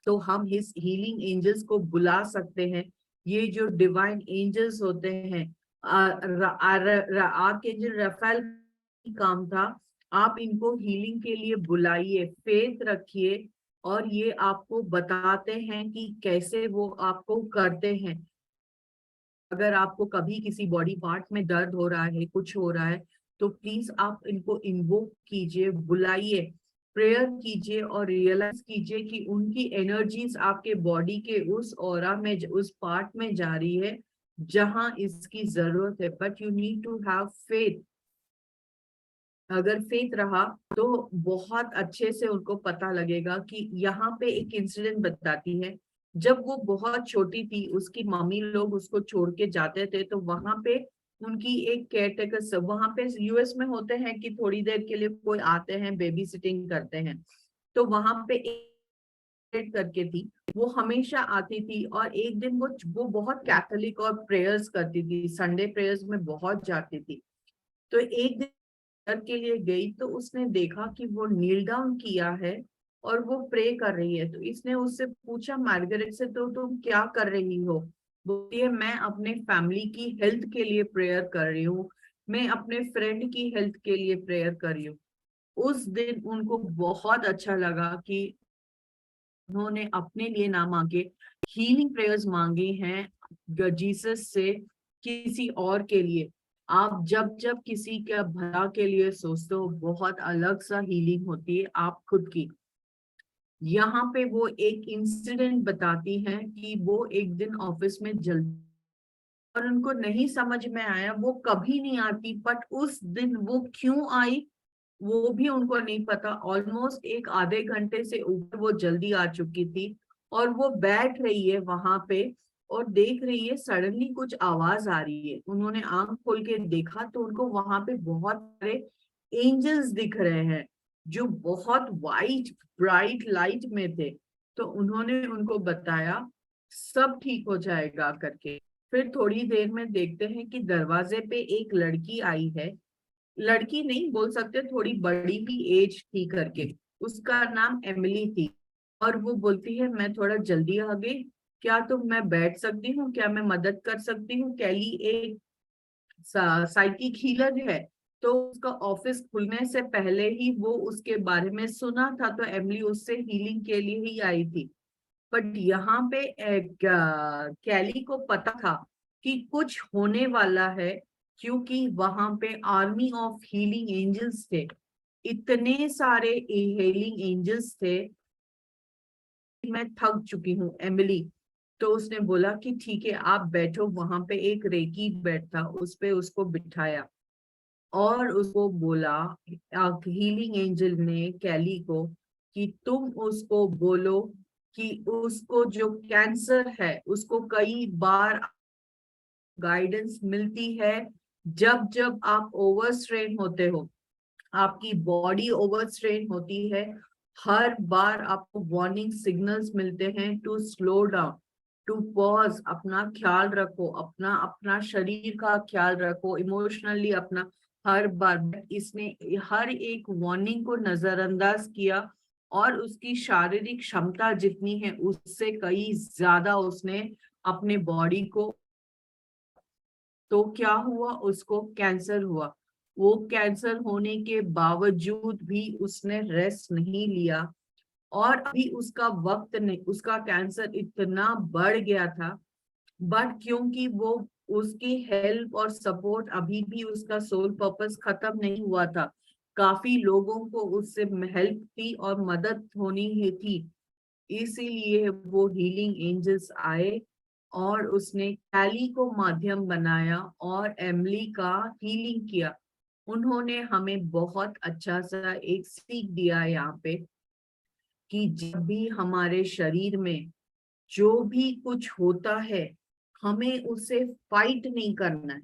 तो हम इस हीलिंग एंजल्स को बुला सकते हैं। ये जो डिवाइन एंजल्स होते हैं, आर्कएंजल रफेल काम था, आप इनको हीलिंग के लिए बुलाइए, फेथ रखिए और ये आपको बताते हैं कि कैसे वो आपको करते हैं। अगर आपको कभी किसी बॉडी पार्ट में दर्द हो रहा है, कुछ हो रहा है, तो प्लीज आप इनको इन्वोक कीजिए, बुलाइए, प्रेयर कीजिए और रियलाइज कीजिए कि उनकी एनर्जीज आपके बॉडी के उस ऑरा में, उस पार्ट में जा रही है जहां इसकी जरूरत है। But you need to have faith. अगर फेथ रहा तो बहुत अच्छे से उनको पता लगेगा कि यहाँ पे एक इंसिडेंट बताती है। जब वो बहुत छोटी थी, उसकी मम्मी लोग उसको छोड़ के जाते थे, तो वहां पे उनकी एक केयरटेकर, वहां पे यूएस में होते हैं कि थोड़ी देर के लिए कोई आते हैं, बेबी सिटिंग करते हैं। तो वहां पे एक करके थी, वो हमेशा आती थी। और एक दिन वो बहुत कैथोलिक और प्रेयर्स करती थी, संडे प्रेयर्स में बहुत जाती थी। तो एक दिन के लिए गई तो उसने देखा कि वो नील डाउन किया है और वो प्रे कर रही है। तो इसने उससे पूछा, मार्गरेट से, तो तुम क्या कर रही हो? बोलती है, मैं अपने फैमिली की हेल्थ के लिए प्रेयर कर रही हूँ, मैं अपने फ्रेंड की हेल्थ के लिए प्रेयर कर रही हूँ। उस दिन उनको बहुत अच्छा लगा कि उन्होंने अपने लिए ना मांगे, हीलिंग प्रेयर्स मांगे हैं जीसस से किसी और के लिए। आप जब जब किसी के भला के लिए सोचते हो, बहुत अलग सा हीलिंग होती है आप खुद की। यहाँ पे वो एक इंसिडेंट बताती हैं कि वो एक दिन ऑफिस में जल्दी, और उनको नहीं समझ में आया, वो कभी नहीं आती, बट उस दिन वो क्यों आई वो भी उनको नहीं पता। ऑलमोस्ट एक आधे घंटे से ऊपर वो जल्दी आ चुकी थी, और वो बैठ रही है वहां पे और देख रही है, सडनली कुछ आवाज आ रही है। उन्होंने आंख खोल के देखा तो उनको वहां पे बहुत सारे एंजल्स दिख रहे हैं जो बहुत वाइट ब्राइट लाइट में थे। तो उन्होंने उनको बताया सब ठीक हो जाएगा करके। फिर थोड़ी देर में देखते हैं कि दरवाजे पे एक लड़की आई है, लड़की नहीं बोल सकते, थोड़ी बड़ी भी एज थी करके, उसका नाम एमिली थी। और वो बोलती है, मैं थोड़ा जल्दी आ गई, क्या तुम, मैं बैठ सकती हूँ, क्या मैं मदद कर सकती हूँ? कैली एक साइकिक हीलर है, तो उसका ऑफिस खुलने से पहले ही वो उसके बारे में सुना था, तो एमिली उससे हीलिंग के लिए ही आई थी। बट यहाँ पे कैली को पता था कि कुछ होने वाला है, क्योंकि वहां पे आर्मी ऑफ हीलिंग एंजल्स थे, इतने सारे हीलिंग एंजल्स थे। मैं थक चुकी हूँ एमिली। तो उसने बोला कि ठीक है आप बैठो। वहां पे एक रेकी बेड था, उस पे उसको बिठाया और उसको बोला, हीलिंग एंजल ने कैली को, कि तुम उसको बोलो कि उसको जो कैंसर है उसको कई बार गाइडेंस मिलती है। जब जब आप ओवरस्ट्रेन होते हो, आपकी बॉडी ओवरस्ट्रेन होती है, हर बार आपको वार्निंग सिग्नल्स मिलते हैं to slow down, to pause, अपना ख्याल रखो, अपना अपना शरीर का ख्याल रखो, इमोशनली अपना। हर बार इसने हर एक वार्निंग को नजरअंदाज किया और उसकी शारीरिक क्षमता जितनी है उससे कई ज्यादा उसने अपने बॉडी को। तो क्या हुआ, उसको कैंसर हुआ। वो कैंसर होने के बावजूद भी उसने रेस्ट नहीं लिया, और अभी उसका वक्त नहीं, उसका कैंसर इतना बढ़ गया था। बट क्योंकि वो उसकी हेल्प और सपोर्ट, अभी भी उसका सोल पर्पस खत्म नहीं हुआ था, काफी लोगों को उससे हेल्प थी और मदद होनी ही थी, इसीलिए वो हीलिंग एंजल्स आए और उसने कैली को माध्यम बनाया और एमिली का हीलिंग किया। उन्होंने हमें बहुत अच्छा सा एक सीख दिया यहाँ पे कि जब भी हमारे शरीर में जो भी कुछ होता है, हमें उसे फाइट नहीं करना है।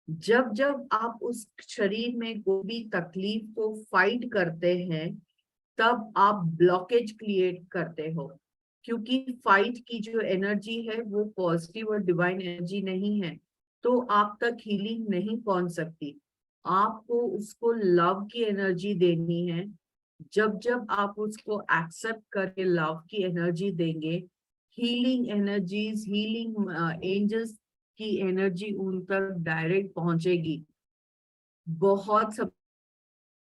जब जब आप उस शरीर में कोई भी तकलीफ को फाइट करते हैं, तब आप ब्लॉकेज क्रिएट करते हो, क्योंकि फाइट की जो एनर्जी है वो पॉजिटिव और डिवाइन एनर्जी नहीं है, तो आप तक हीलिंग नहीं पहुंच सकती। आपको उसको लव की एनर्जी देनी है। जब जब आप उसको एक्सेप्ट करके लव की एनर्जी देंगे, हीलिंग एनर्जीज, हीलिंग एंजल्स की एनर्जी उन तक डायरेक्ट पहुंचेगी। बहुत सब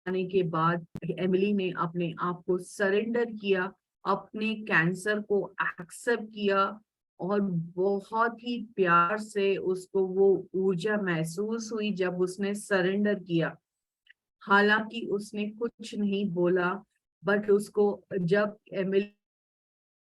आने के बाद एमिली ने अपने आप को सरेंडर किया, अपने कैंसर को एक्सेप्ट किया, और बहुत ही प्यार से उसको वो ऊर्जा महसूस हुई जब उसने सरेंडर किया। हालांकि उसने कुछ नहीं बोला, बट उसको जब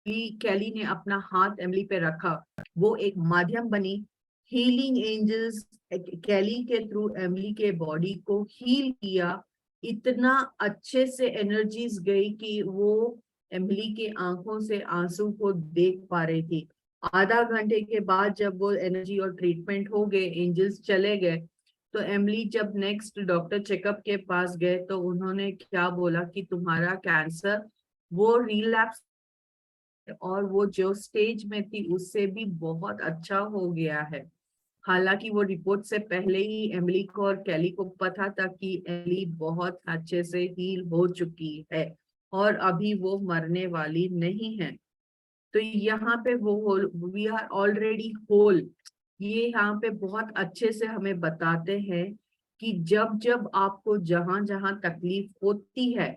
कैली ने अपना हाथ एमिली पे रखा, वो एक माध्यम बनी। हीलिंग एंजल्स कैली के थ्रू एमिली के बॉडी को हील किया। इतना अच्छे से एनर्जीज गई कि वो एमिली के आंखों से आंसू को देख पा रही थी। आधा घंटे के बाद जब वो एनर्जी और ट्रीटमेंट हो गए, एंजल्स चले गए, तो एमिली जब नेक्स्ट डॉक्टर चेकअप के पास गए तो उन्होंने क्या बोला कि तुम्हारा कैंसर वो रिलैप्स और वो जो स्टेज में थी उससे भी बहुत अच्छा हो गया है। हालांकि वो रिपोर्ट से पहले ही एमिली को और कैली को पता था कि एमिली बहुत अच्छे से हील हो चुकी है और अभी वो मरने वाली नहीं है। तो यहाँ पे वो वी आर ऑलरेडी होल, ये यहाँ पे बहुत अच्छे से हमें बताते हैं कि जब जब आपको जहां जहां तकलीफ होती है,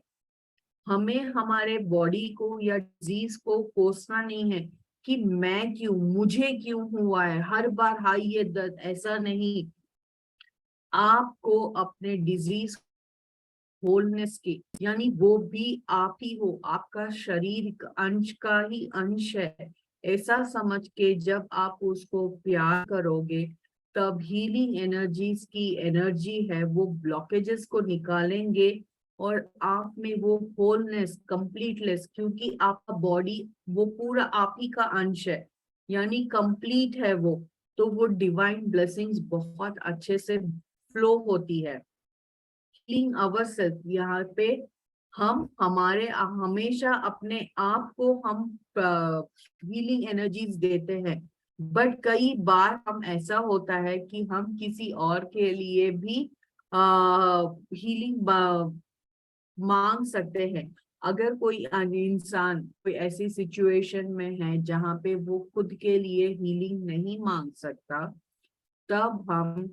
हमें हमारे बॉडी को या डिजीज को कोसना नहीं है कि मैं क्यों, मुझे क्यों हुआ है, हर बार हाई ये दर्द, ऐसा नहीं। आपको अपने डिजीज होलनेस के, यानी वो भी आप ही हो, आपका शरीर अंश का ही अंश है, ऐसा समझ के जब आप उसको प्यार करोगे, तब हीलिंग एनर्जीज की एनर्जी है वो ब्लॉकेजेस को निकालेंगे और आप में वो होलनेस, कंप्लीटनेस, क्योंकि आपका बॉडी वो पूरा आप ही का अंश है, यानी कंप्लीट है वो, तो वो डिवाइन ब्लेसिंग्स बहुत अच्छे से फ्लो होती है। हीलिंग अवरसेल्फ, यहाँ पे हम हमारे हमेशा अपने आप को हम हीलिंग एनर्जीज देते हैं, बट कई बार हम ऐसा होता है कि हम किसी और के लिए भी हीलिंग मांग सकते हैं। अगर कोई इंसान कोई ऐसी सिचुएशन में है जहाँ पे वो खुद के लिए हीलिंग नहीं मांग सकता, तब हम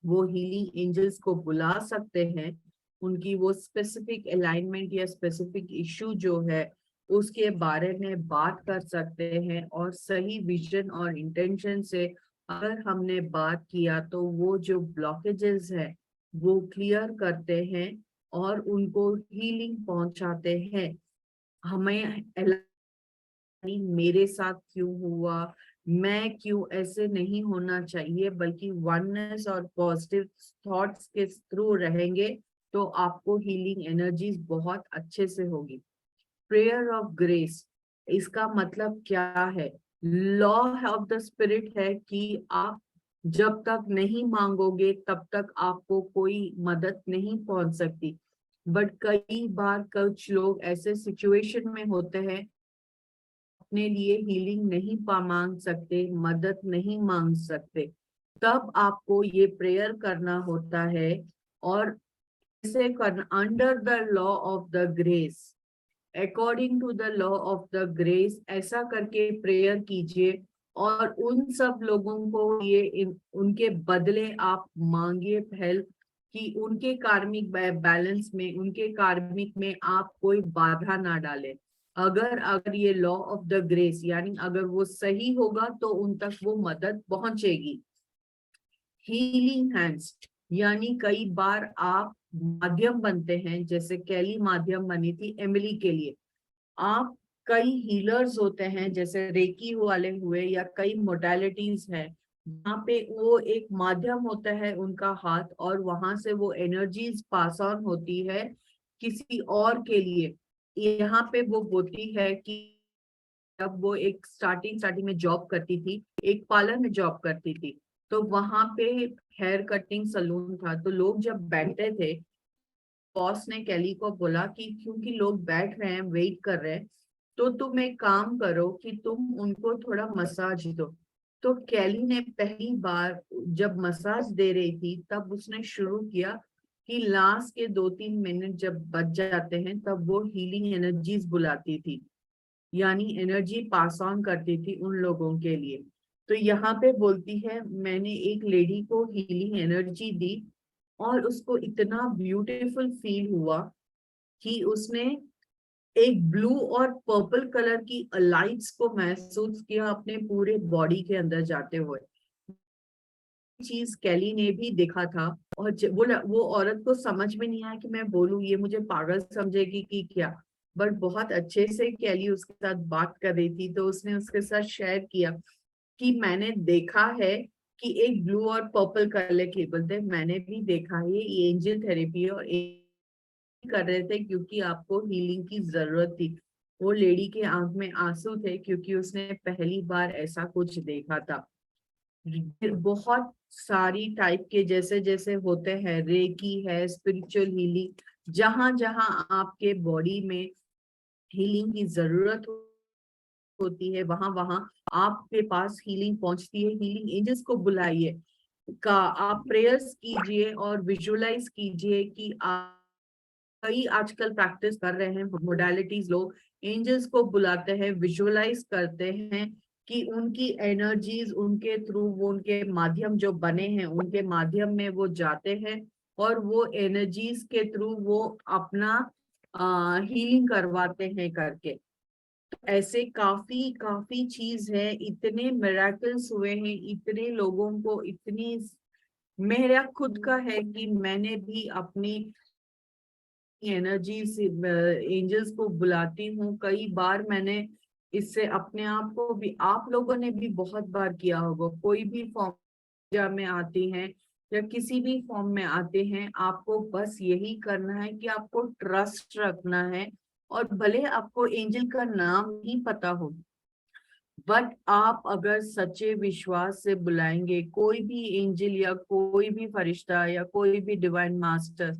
वो हीलिंग एंजल्स को बुला सकते हैं। उनकी वो स्पेसिफिक अलाइनमेंट या स्पेसिफिक इशू जो है उसके बारे में बात कर सकते हैं, और सही विजन और इंटेंशन से अगर हमने बात किया तो वो जो ब्लॉकेजेस है वो क्लियर करते हैं और उनको हीलिंग पहुंचाते हैं। हमें मेरे साथ क्यों हुआ, मैं क्यों, ऐसे नहीं होना चाहिए, बल्कि वननेस और पॉजिटिव थॉट्स के थ्रू रहेंगे तो आपको हीलिंग एनर्जीज बहुत अच्छे से होगी। प्रेयर ऑफ ग्रेस, इसका मतलब क्या है? लॉ ऑफ द स्पिरिट है कि आप जब तक नहीं मांगोगे तब तक आपको कोई मदद नहीं पहुंच सकती। बट कई बार कुछ लोग ऐसे सिचुएशन में होते हैं अपने लिए हीलिंग नहीं मांग सकते, मदद नहीं मांग सकते, तब आपको ये प्रेयर करना होता है। और इसे करना under the law of the grace, according to the law of the grace, ऐसा करके प्रेयर कीजिए। और उन सब लोगों को ये उनके बदले आप मांगिए हेल्प, कि उनके कार्मिक बैलेंस में, उनके कार्मिक में आप कोई बाधा ना डालें। अगर ये लॉ ऑफ द ग्रेस, यानी अगर वो सही होगा तो उन तक वो मदद पहुंचेगी। हीलिंग हैंड्स, यानी कई बार आप माध्यम बनते हैं, जैसे कैली माध्यम बनी थी एमिली के लिए। आप कई हीलर्स होते हैं जैसे रेकी वाले हुए, या कई मोडालिटीज हैं जहाँ पे वो एक माध्यम होता है उनका हाथ, और वहां से वो एनर्जीज पास ऑन होती है किसी और के लिए। यहाँ पे वो होती है कि जब वो एक स्टार्टिंग में जॉब करती थी, एक पार्लर में जॉब करती थी, तो वहां पे हेयर कटिंग सलून था, तो लोग जब बैठते थे, बॉस ने कैली को बोला कि क्योंकि लोग बैठ रहे हैं, वेट कर रहे हैं, तो तुम एक काम करो कि तुम उनको थोड़ा मसाज दो। तो कैली ने पहली बार जब मसाज दे रही थी तब उसने शुरू किया कि लास्ट के 2-3 मिनट जब बच जाते हैं तब वो हीलिंग एनर्जीज बुलाती थी, यानी एनर्जी पास ऑन करती थी उन लोगों के लिए। तो यहाँ पे बोलती है मैंने एक लेडी को हीलिंग एनर्जी दी और उसको इतना ब्यूटीफुल फील हुआ कि उसने एक ब्लू और पर्पल कलर की लाइट्स को महसूस किया अपने पूरे बॉडी के अंदर जाते हुए। चीज कैली ने भी देखा था और वो औरत को समझ में नहीं आया कि मैं बोलूं, ये मुझे पागल समझेगी कि क्या, बट बहुत अच्छे से कैली उसके साथ बात कर रही थी, तो उसने उसके साथ शेयर किया कि मैंने देखा है कि एक ब्लू और पर्पल कलर के, बोलते मैंने भी देखा है, ये एंजल थेरेपी है और कर रहे थे क्योंकि आपको हीलिंग की जरूरत थी। वो लेडी के आंख में आंसू थे क्योंकि उसने पहली बार ऐसा कुछ देखा था। बहुत सारी टाइप के जैसे जैसे होते हैं, रेकी है, स्पिरिचुअल हीलिंग, जहां जहां आपके बॉडी में हीलिंग की जरूरत होती है वहां वहां आपके पास हीलिंग पहुंचती है। हीलिंग एंजल्स को बुलाइए, का आप प्रेयर्स कीजिए और विजुअलाइज कीजिए कि आप कई आजकल प्रैक्टिस कर रहे हैं मोडालिटीज, लोग एंजल्स को बुलाते हैं, विजुअलाइज करते हैं कि उनकी एनर्जीज उनके थ्रू, वो उनके माध्यम जो बने हैं उनके माध्यम में वो जाते हैं और वो एनर्जीज के थ्रू वो अपना हीलिंग करवाते हैं करके। तो ऐसे काफी काफी चीज है, इतने मिरेकल्स हुए हैं, इतने लोगों को, इतनी, मेरा खुद का है कि मैंने भी अपनी एनर्जी से एंजल्स को बुलाती हूँ। कई बार मैंने इससे अपने आप को भी, आप लोगों ने भी बहुत बार किया होगा, कोई भी फॉर्म में आती हैं या किसी भी फॉर्म में आते हैं, आपको बस यही करना है कि आपको ट्रस्ट रखना है और भले आपको एंजल का नाम नहीं पता हो, बट आप अगर सच्चे विश्वास से बुलाएंगे कोई भी एंजल या कोई भी फरिश्ता या कोई भी डिवाइन मास्टर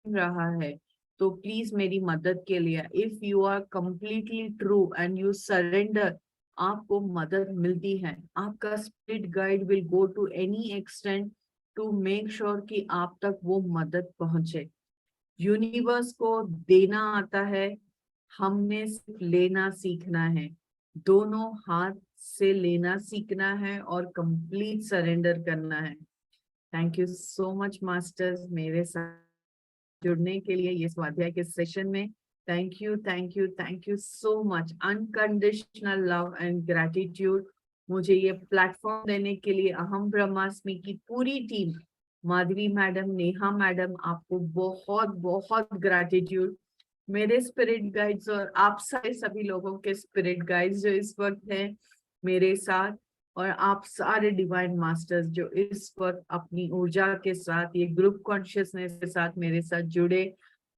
रहा है, तो प्लीज मेरी मदद के लिए, if you are completely true and you surrender, आपको मदद मिलती है। आपका spirit guide will go to any extent to make sure कि आप तक वो मदद पहुंचे। यूनिवर्स को देना आता है, हमने सिर्फ लेना सीखना है। दोनों हाथ से लेना सीखना है और कंप्लीट सरेंडर करना है। Thank you so much masters मेरे साथ जुड़ने के लिए ये स्वाध्याय के सेशन में। Thank you, thank you, thank you so much. Unconditional love and gratitude मुझे ये प्लेटफॉर्म देने के लिए अहम ब्रह्मास्मि की पूरी team, Madhavi madam, Neha madam, आपको बहुत बहुत ग्रैटिट्यूड। मेरे स्पिरिट गाइड्स और आप सारे सभी लोगों के स्पिरिट गाइड्स जो इस वक्त हैं मेरे साथ, और आप सारे डिवाइन मास्टर्स जो इस वक्त अपनी ऊर्जा के साथ, ये ग्रुप कॉन्शियसनेस के साथ मेरे साथ जुड़े,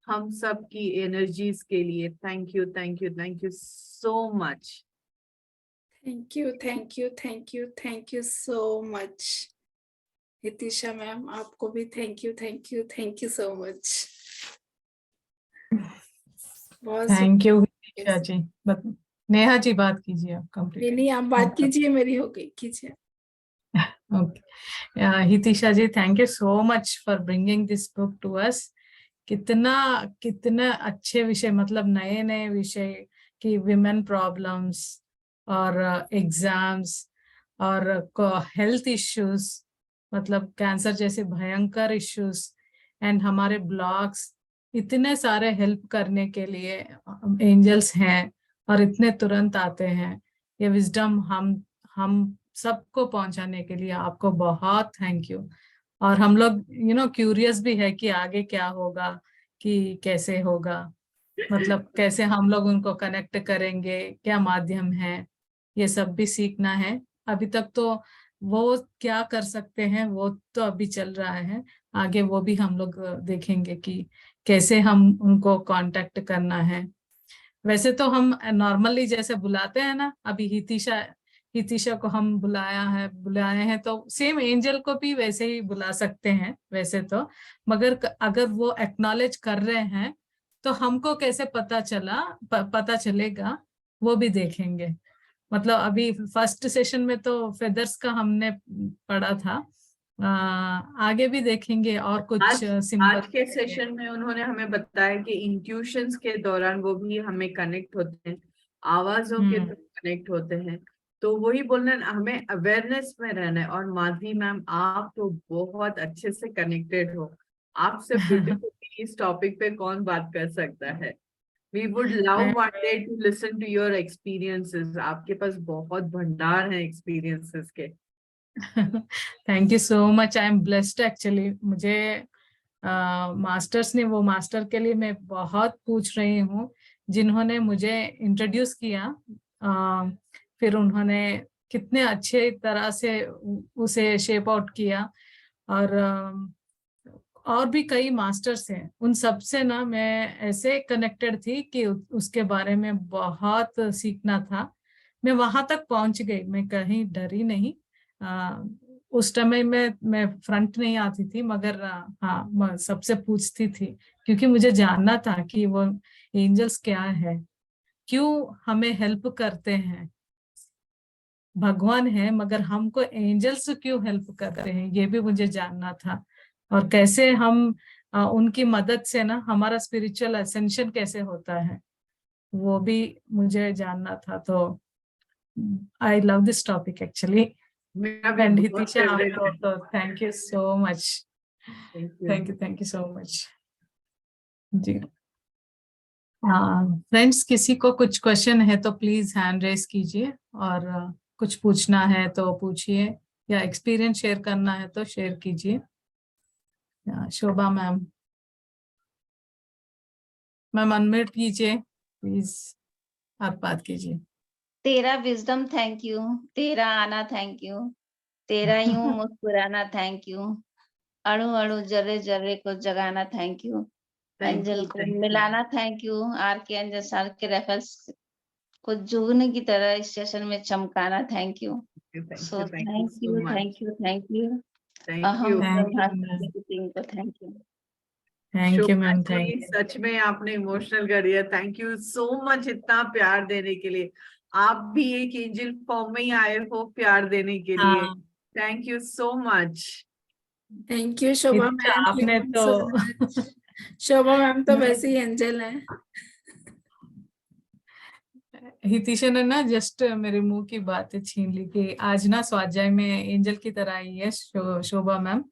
हम सब की एनर्जीज के लिए thank you, thank you, thank you so much. Thank you, thank you, thank you, thank you so much. Hitisha ma'am, आपको भी thank you, thank you, thank you so much. बहुत थैंक यू हितिशा जी। नेहा जी बात कीजिए, आप कंप्लीट। नहीं, आप बात कीजिए, मेरी हो गई, कीजिए। Okay Hitisha ji, thank you so much for bringing this book to us. कितना कितना अच्छे विषय, मतलब नए नए विषय कि विमेन प्रॉब्लम्स और एग्जाम्स और हेल्थ इश्यूज, मतलब कैंसर जैसे भयंकर इश्यूज एंड हमारे ब्लॉक्स, इतने सारे हेल्प करने के लिए एंजल्स हैं और इतने तुरंत आते हैं। ये विजडम हम सबको पहुंचाने के लिए आपको बहुत थैंक यू। और हम लोग क्यूरियस भी है कि आगे क्या होगा, कि कैसे होगा, मतलब कैसे हम लोग उनको कनेक्ट करेंगे, क्या माध्यम है, ये सब भी सीखना है। अभी तक तो वो क्या कर सकते हैं वो तो अभी चल रहा है, आगे वो भी हम लोग देखेंगे कि कैसे हम उनको कांटेक्ट करना है। वैसे तो हम नॉर्मली जैसे बुलाते हैं ना, अभी हितिशा को हम बुलाए हैं तो सेम एंजल को भी वैसे ही बुला सकते हैं वैसे तो, मगर अगर वो एक्नॉलेज कर रहे हैं तो हमको कैसे पता चलेगा, वो भी देखेंगे। मतलब अभी फर्स्ट सेशन में तो फेदर्स का हमने पढ़ा था, आगे भी देखेंगे और कुछ सिंबल। आज के सेशन में उन्होंने हमें बताया कि इंट्यूशंस के दौरान वो भी हमें कनेक्ट होते हैं, आवाजों के थ्रू कनेक्ट होते हैं। तो वही बोलना, हमें अवेयरनेस में रहना है। और माधवी मैम, आप तो बहुत अच्छे से कनेक्टेड हो, आपसे ब्यूटीफुल इस टॉपिक पे कौन बात कर सकता है। We would love one day to listen to your experiences. आपके पास बहुत भंडार है experiences के. Thank you so much. I am blessed actually. मुझे मास्टर्स ने, वो मास्टर के लिए मैं बहुत पूछ रही हूँ, जिन्होंने मुझे इंट्रोड्यूस किया. फिर उन्होंने कितने अच्छे तरह से उसे शेप आउट किया. और भी कई मास्टर्स हैं, उन सब से ना मैं ऐसे कनेक्टेड थी कि उसके बारे में बहुत सीखना था. मैं वहां तक पहुंच गई, मैं कहीं डरी नहीं. उस समय मैं फ्रंट नहीं आती थी, मगर हाँ, मैं सबसे पूछती थी, क्योंकि मुझे जानना था कि वो एंजल्स क्या है, क्यों हमें हेल्प करते हैं. भगवान है, मगर हमको एंजल्स क्यों हेल्प करते हैं, ये भी मुझे जानना था. और कैसे हम उनकी मदद से ना हमारा स्पिरिचुअल असेंशन कैसे होता है, वो भी मुझे जानना था. तो I love this topic actually. And Hitisha, आपको तो thank you so much. Thank you so much ji. Friends, किसी को कुछ क्वेश्चन है तो प्लीज हैंड रेस कीजिए, और कुछ पूछना है तो पूछिए, या एक्सपीरियंस शेयर करना है तो शेयर कीजिए. शोभा मैम अनम्यूट कीजिए प्लीज, आप बात कीजिए. तेरा विजडम थैंक यू, तेरा आना थैंक यू, तेरा यूं मुस्कुराना थैंक यू, अणु अणु जर्रे जर्रे को जगाना थैंक यू, एंजल को मिलाना थैंक यू, आर के एंजल सार के रेफर्स को जुगनू की तरह इस सेशन में चमकाना thank you. So thank you, thank you, thank you. Aham Brahmasmi की टीम को thank you. Thank you ma'am. Thank you. सच में आपने इमोशनल कर दिया. थैंक यू सो मच इतना प्यार देने के लिए. आप भी एक एंजल फॉर्म में ही आए हो प्यार देने के लिए. Thank you so much. Thank you Shobha ma'am. आपने तो शोभा मैम तो वैसे ही एंजल हैं. हितिशा ने ना जस्ट मेरे मुंह की बातें छीन ली कि आज ना स्वाध्याय में एंजल की तरह आई है शोभा मैम.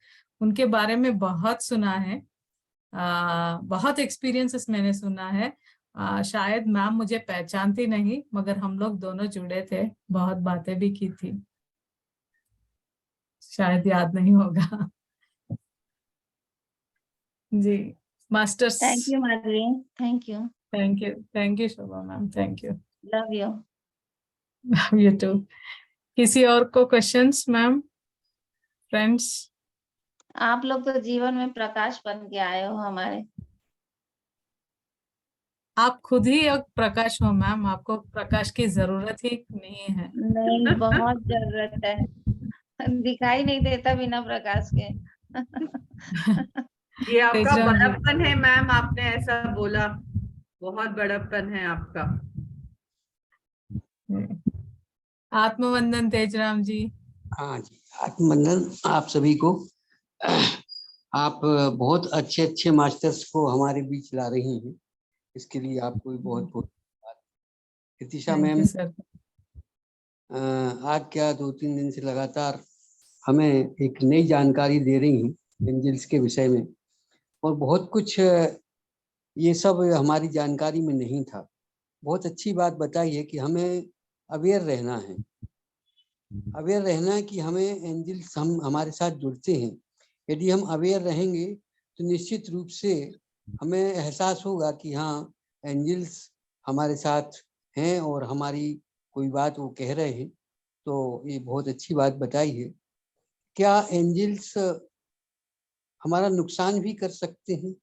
उनके बारे में बहुत सुना है, बहुत एक्सपीरियंसेस मैंने सुना है. शायद मैम मुझे पहचानती नहीं, मगर हम लोग दोनों जुड़े थे, बहुत बातें भी की थी. शायद याद नहीं होगा जी. Masters. Thank you Madhuri. Thank you. Thank you Shobha ma'am. Thank you. Love you. You too. किसी और को क्वेश्चंस मैम? फ्रेंड्स, आप लोग तो जीवन में प्रकाश बन के आए हो हमारे. आप खुद ही एक प्रकाश हो मैम, आपको प्रकाश की जरूरत ही नहीं है. नहीं, बहुत जरूरत है. दिखाई नहीं देता बिना प्रकाश के. ये आपका बड़प्पन है मैम, आपने ऐसा बोला. बहुत बड़प्पन है आपका. आत्मवंदन तेजराम जी. हाँ जी, आत्मवंदन आप सभी को. आप बहुत अच्छे अच्छे मास्टर्स को हमारे बीच ला रही हैं, इसके लिए आपको भी बहुत बहुत धन्यवाद. हितिशा मैम आज क्या 2-3 दिन से लगातार हमें एक नई जानकारी दे रही हैं एंजल्स के विषय में, और बहुत कुछ ये सब हमारी जानकारी में नहीं था. बहुत अच्छी बात बताई है कि हमें अवेयर रहना है. अवेयर रहना है कि हमें एंजल्स हमारे साथ जुड़ते हैं. यदि हम अवेयर रहेंगे तो निश्चित रूप से हमें एहसास होगा कि हाँ, एंजल्स हमारे साथ हैं और हमारी कोई बात वो कह रहे हैं. तो ये बहुत अच्छी बात बताई है. क्या एंजल्स हमारा नुकसान भी कर सकते हैं?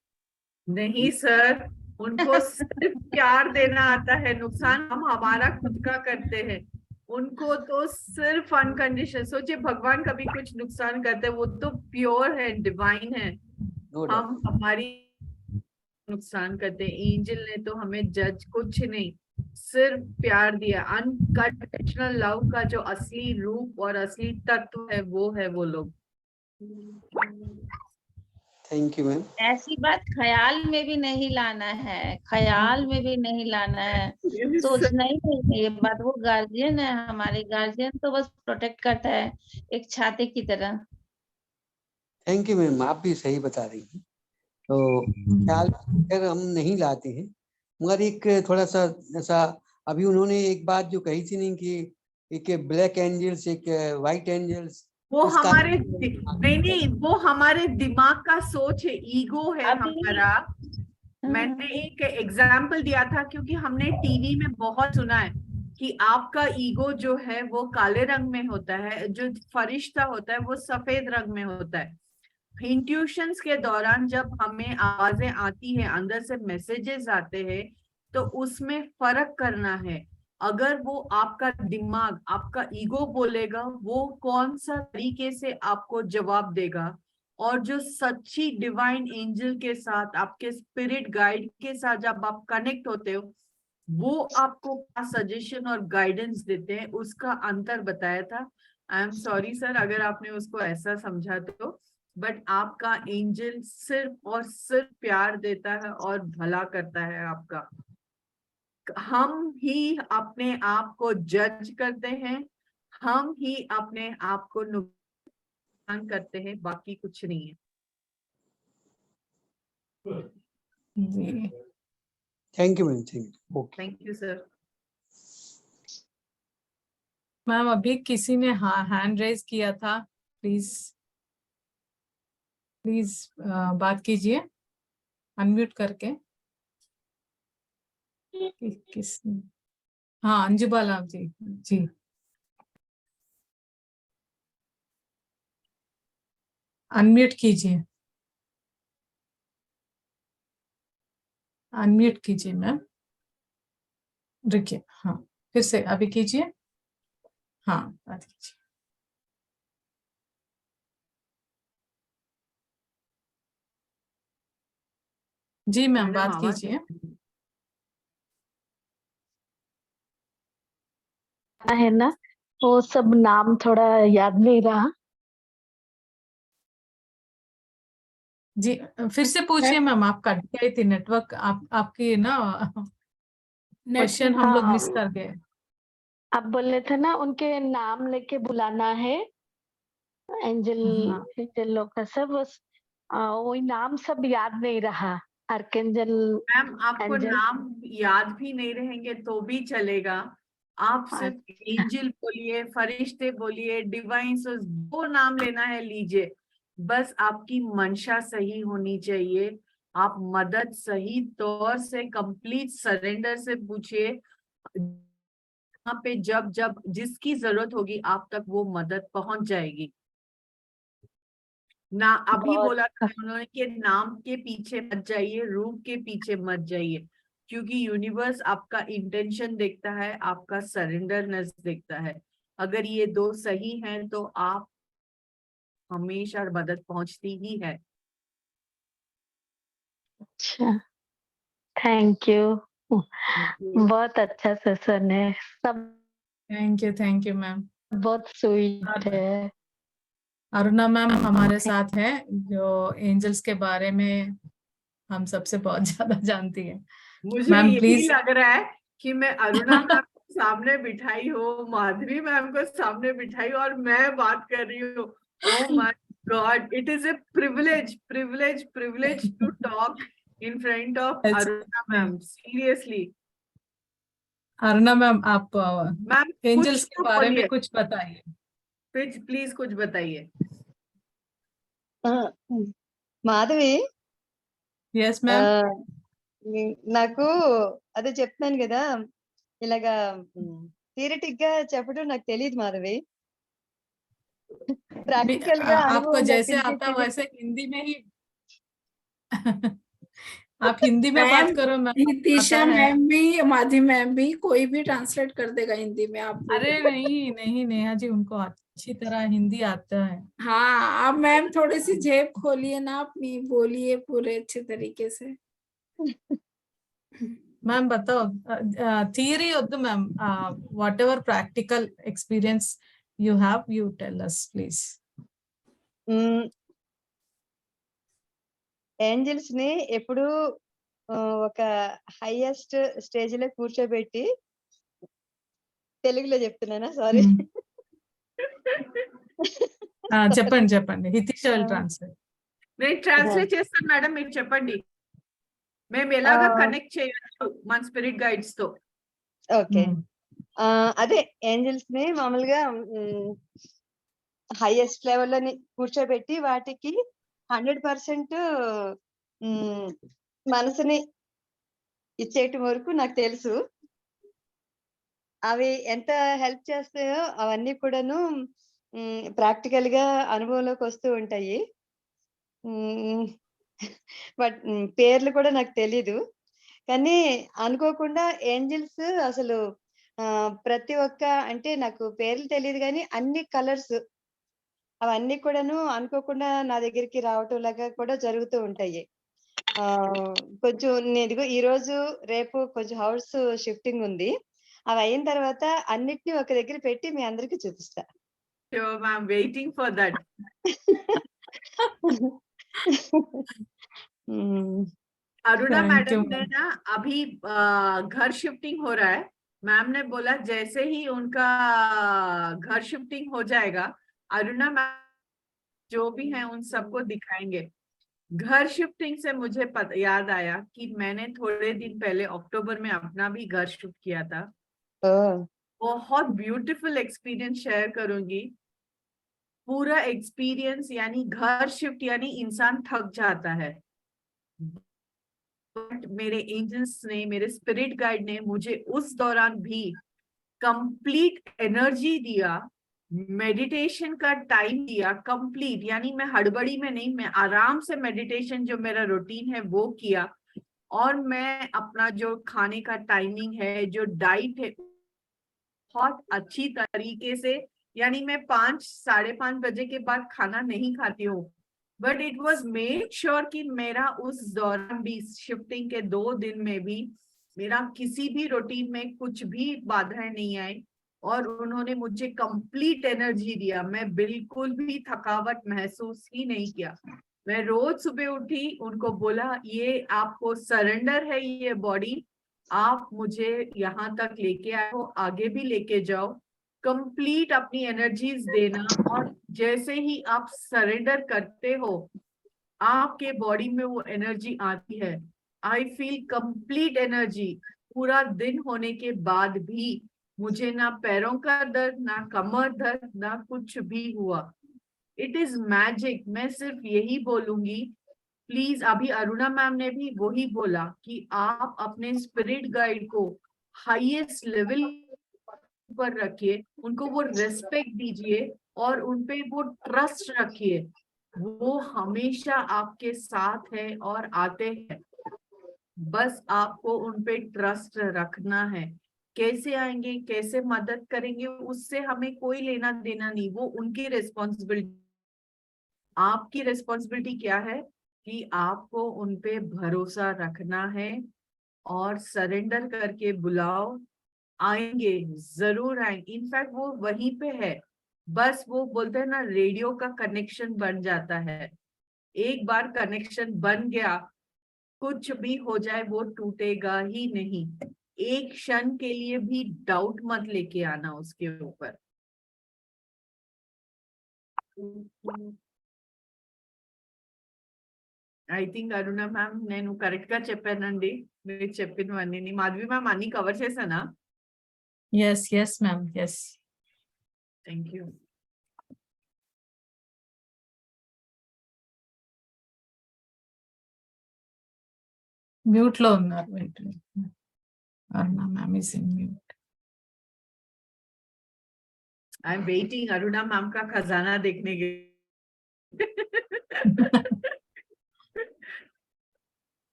नहीं सर, उनको सिर्फ प्यार देना आता है. नुकसान हम हमारा खुद का करते हैं. उनको तो सिर्फ अनकंडीशनल. सोचिए, भगवान कभी कुछ नुकसान करते हैं, वो तो प्योर है, डिवाइन है. हम हमारी नुकसान करते हैं. एंजल ने तो हमें जज कुछ नहीं, सिर्फ प्यार दिया. अनकंडीशनल लव का जो असली रूप और असली तत्व है वो लोग. Thank you ma'am. ऐसी बात ख्याल में भी नहीं लाना है, ख्याल में भी नहीं लाना है, सोचना ही नहीं. ये बात, वो गार्जियन है, हमारे गार्जियन तो बस प्रोटेक्ट करता है एक छाते की तरह. थैंक यू मैम, आप भी सही बता रही हैं. तो ख्याल अगर हम नहीं लाते हैं मगर एक थोड़ा सा ऐसा अभी उन्होंने एक बात जो कही थी नहीं कि एक ब्लैक एंजल्स एक व्हाइट एंजल्स, वो इसका हमारे नहीं, वो हमारे दिमाग का सोच है, ईगो है हमारा। मैंने एक एग्जाम्पल दिया था क्योंकि हमने टीवी में बहुत सुना है कि आपका ईगो जो है वो काले रंग में होता है, जो फरिश्ता होता है वो सफेद रंग में होता है। इंट्यूशंस के दौरान जब हमें आवाजें आती है, अंदर से मैसेजेस आते हैं, तो उसमें फर्क करना है। अगर वो आपका दिमाग, आपका ईगो बोलेगा, वो कौन सा तरीके से आपको जवाब देगा, और जो सच्ची डिवाइन एंजल के साथ, आपके स्पिरिट गाइड के साथ जब आप कनेक्ट होते हो, वो आपको क्या सजेशन और गाइडेंस देते हैं, उसका अंतर बताया था। आई एम सॉरी सर अगर आपने उसको ऐसा समझा तो, बट आपका एंजल सिर्फ और सिर्फ प्यार देता है और भला करता है आपका। हम ही अपने आप को जज करते हैं, हम ही अपने आप को नुकसान करते हैं, बाकी कुछ नहीं है। जी thank you ma'am, thank you. Okay thank you sir. Ma'am, अभी किसी ने हैंड रेज किया था, प्लीज प्लीज बात कीजिए अनम्यूट करके। किस हाँ, अंजू बाला जी। जी अनम्यूट कीजिए, अनम्यूट कीजिए मैम। रुकिए, हाँ फिर से अभी कीजिए। हाँ बात कीजिए। जी मैम मैडम बात आवाज कीजिए। है ना, वो सब नाम थोड़ा याद नहीं रहा। जी फिर से पूछिए मैम, आप कट गई थी नेटवर्क, आपकी ना क्वेश्चन हम लोग मिस कर गए। आप बोले थे ना उनके नाम लेके बुलाना है, एंजल हाँ एंजल लोग का सब, वही नाम सब याद नहीं रहा। आर्केंजल, मैम आपको एंजल, नाम याद भी नहीं रहेंगे तो भी चलेगा। आप सिर्फ एंजल बोलिए, फरिश्ते बोलिए, डिवाइन सोर्स, वो नाम लेना है लीजिए। बस आपकी मंशा सही होनी चाहिए, आप मदद सही तौर से कंप्लीट सरेंडर से पूछिए। यहाँ पे जब जब जिसकी जरूरत होगी आप तक वो मदद पहुंच जाएगी ना। अभी बहुत बोला था उन्होंने कि नाम के पीछे मत जाइए, रूप के पीछे मत जाइए, क्योंकि यूनिवर्स आपका इंटेंशन देखता है, आपका सरेंडरनेस देखता है। अगर ये दो सही हैं तो आप हमेशा मदद पहुंचती ही है। अच्छा, थैंक यू। बहुत अच्छा सेशन है, सब थैंक यू मैम। बहुत स्वीट है। अरुणा मैम हमारे साथ है, जो एंजल्स के बारे में हम सबसे बहुत ज्यादा जानती है। मुझे मैम यही प्लीज। लग रहा है कि मैं अरुणा मैम को सामने बिठाई हो, माधवी मैम को सामने बिठाई और मैं बात कर रही हूँ। Oh my God, it is a privilege to talk in front of Aruna ma'am, seriously. Aruna ma'am, आप मैम एंजल्स कुछ के तो बारे में बोलिए, कुछ बताइए। प्लीज कुछ बताइए। మాధవి, यस ఆ, मैम। నాకు అదే చెప్తున్నాను కదా, ఇలాగా థియరిటిక్ గా చెప్పడం నాకు తెలియదు మాధవి. ప్రాక్టికల్ గా आपको అనుభవం जैसे తప్పించి आता वैसे हिंदी में ही आप हिंदी में बात मैम, करो मैम, हितिशा आता है। मैम भी, माधवी मैम भी, कोई भी ट्रांसलेट कर देगा हिंदी में, आप अरे बोलो। नहीं नहीं, नेहा जी उनको अच्छी तरह हिंदी आता है। हाँ, आप मैम थोड़ी सी जेब खोलिए ना अपनी, बोलिए पूरे अच्छे तरीके से। मैम बताओ, थियरी वद्दु ma'am, whatever practical experience you have, you tell us please. Angels ని ఎప్పుడు ఒక హైయెస్ట్ స్టేజ్ లో కూర్చోబెట్టి, తెలుగులో చెప్తున్నానా, సారీ. చెప్పండి హితిషా విల్ ట్రాన్స్లేట్. నేను ట్రాన్స్లేట్ చేస్తాను మేడం, మీరు చెప్పండి. మేము ఎలాగా కనెక్ట్ చేయొచ్చు మన స్పిరిట్ గైడ్స్ తో? ఓకే. అదే ఏంజల్స్ ని మామూలుగా హైయెస్ట్ లెవెల్లోని కూర్చోబెట్టి వాటికి 100% మనసుని ఇచ్చేయటం వరకు నాకు తెలుసు. అవి ఎంత హెల్ప్ చేస్తాయో అవన్నీ కూడాను ప్రాక్టికల్ గా అనుభవంలోకి వస్తూ ఉంటాయి. బట్ పేర్లు కూడా నాకు తెలీదు. కానీ అనుకోకుండా ఏంజల్స్ అసలు ప్రతి ఒక్క అంటే నాకు పేర్లు తెలియదు కానీ అన్ని కలర్స్ అవన్నీ కూడాను అనుకోకుండా నా దగ్గరికి రావటం లాగా కూడా జరుగుతూ ఉంటాయి. కొంచెం నేను ఈ రోజు రేపు కొంచెం హౌస్ షిఫ్టింగ్ ఉంది. అవి అయిన తర్వాత అన్నిటిని ఒక దగ్గర పెట్టి మీ అందరికి చూపిస్తా. Waiting for that. Aruna madam ने ना अभी घर शिफ्टिंग हो रहा है. मैम ने बोला जैसे ही उनका घर शिफ्टिंग हो जाएगा अरुणा मैम जो भी है उन सबको दिखाएंगे. घर शिफ्टिंग से मुझे याद आया कि मैंने थोड़े दिन पहले अक्टूबर में अपना भी घर शिफ्ट किया था. बहुत ब्यूटीफुल एक्सपीरियंस शेयर करूंगी. पूरा एक्सपीरियंस यानी घर शिफ्ट यानी इंसान थक जाता है. मेरे एंजल्स ने मेरे स्पिरिट गाइड ने मुझे उस दौरान भी कंप्लीट एनर्जी दिया, मेडिटेशन का टाइम दिया कंप्लीट. यानी मैं हड़बड़ी में नहीं, मैं आराम से मेडिटेशन जो मेरा रूटीन है वो किया. और मैं अपना जो खाने का टाइमिंग है, जो डाइट है, बहुत अच्छी तरीके से, यानी मैं 5-5:30 बजे के बाद खाना नहीं खाती हूँ. But it was made sure कि मेरा उस दौरान भी शिफ्टिंग के 2 दिन में भी मेरा किसी भी रूटीन में कुछ भी बाधाएं नहीं आई. और उन्होंने मुझे कंप्लीट एनर्जी दिया. मैं बिल्कुल भी थकावट महसूस ही नहीं किया. मैं रोज सुबह उठी, उनको बोला ये आपको सरेंडर है, ये बॉडी आप मुझे यहाँ तक लेके आए हो, आगे भी लेके जाओ. कंप्लीट अपनी एनर्जीज देना. और जैसे ही आप सरेंडर करते हो आपके बॉडी में वो एनर्जी आती है. I feel complete energy. पूरा दिन होने के बाद भी मुझे ना पैरों का दर्द, ना कमर दर्द, ना कुछ भी हुआ. It is magic. मैं सिर्फ यही बोलूंगी, प्लीज. अभी अरुणा मैम ने भी वही बोला कि आप अपने स्पिरिट गाइड को हाईएस्ट लेवल पर रखिए, उनको वो रेस्पेक्ट दीजिए और उनपे वो ट्रस्ट रखिए. वो हमेशा आपके साथ है और आते हैं. बस आपको उनपे ट्रस्ट रखना है. कैसे आएंगे, कैसे मदद करेंगे, उससे हमें कोई लेना देना नहीं. वो उनकी रिस्पॉन्सिबिलिटी. आपकी रिस्पॉन्सिबिलिटी क्या है कि आपको उनपे भरोसा रखना है और सरेंडर करके बुलाओ. आएंगे, जरूर आएंगे. इनफैक्ट वो वहीं पे है. बस वो बोलते हैं ना, रेडियो का कनेक्शन बन जाता है. एक बार कनेक्शन बन गया, कुछ भी हो जाए वो टूटेगा ही नहीं. एक क्षण के लिए भी डाउट मत लेके आना उसके ऊपर. ఐ థింక్ అరుణ మ్యామ్ నేను కరెక్ట్ గా చెప్పానండి మీరు చెప్పినవన్నీ. మాధవి మ్యామ్ అన్ని కవర్ చేశానా? yes ma'am, yes. Thank you. Mute లో ఉన్నారు. Aruna ma'am is in mute. I am waiting Aruna ma'am का खजाना देखने के.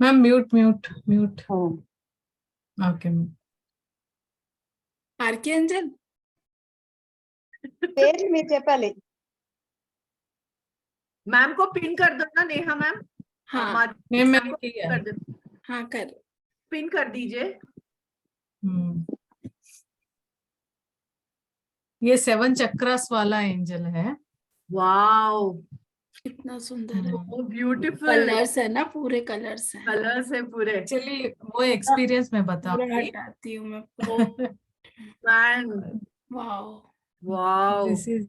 Ma'am mute. ओके. आर्किएंजल పేరు మీరు చెప్పాలి. मैम को पिन कर दो ना नेहा मैम. हाँ मैंने को किया. कर दो, हाँ कर. पिन कर दीजिए. ये 7 चक्रास वाला एंजल है. वाओ, इतना सुंदर है. वो ब्यूटीफुल कलर्स है ना, पूरे कलर्स हैं. कलर्स है पूरे. चलिए वो एक्सपीरियंस में पूरा बताऊंगी. हटाती हूँ मैं. Man wow. Wow. This is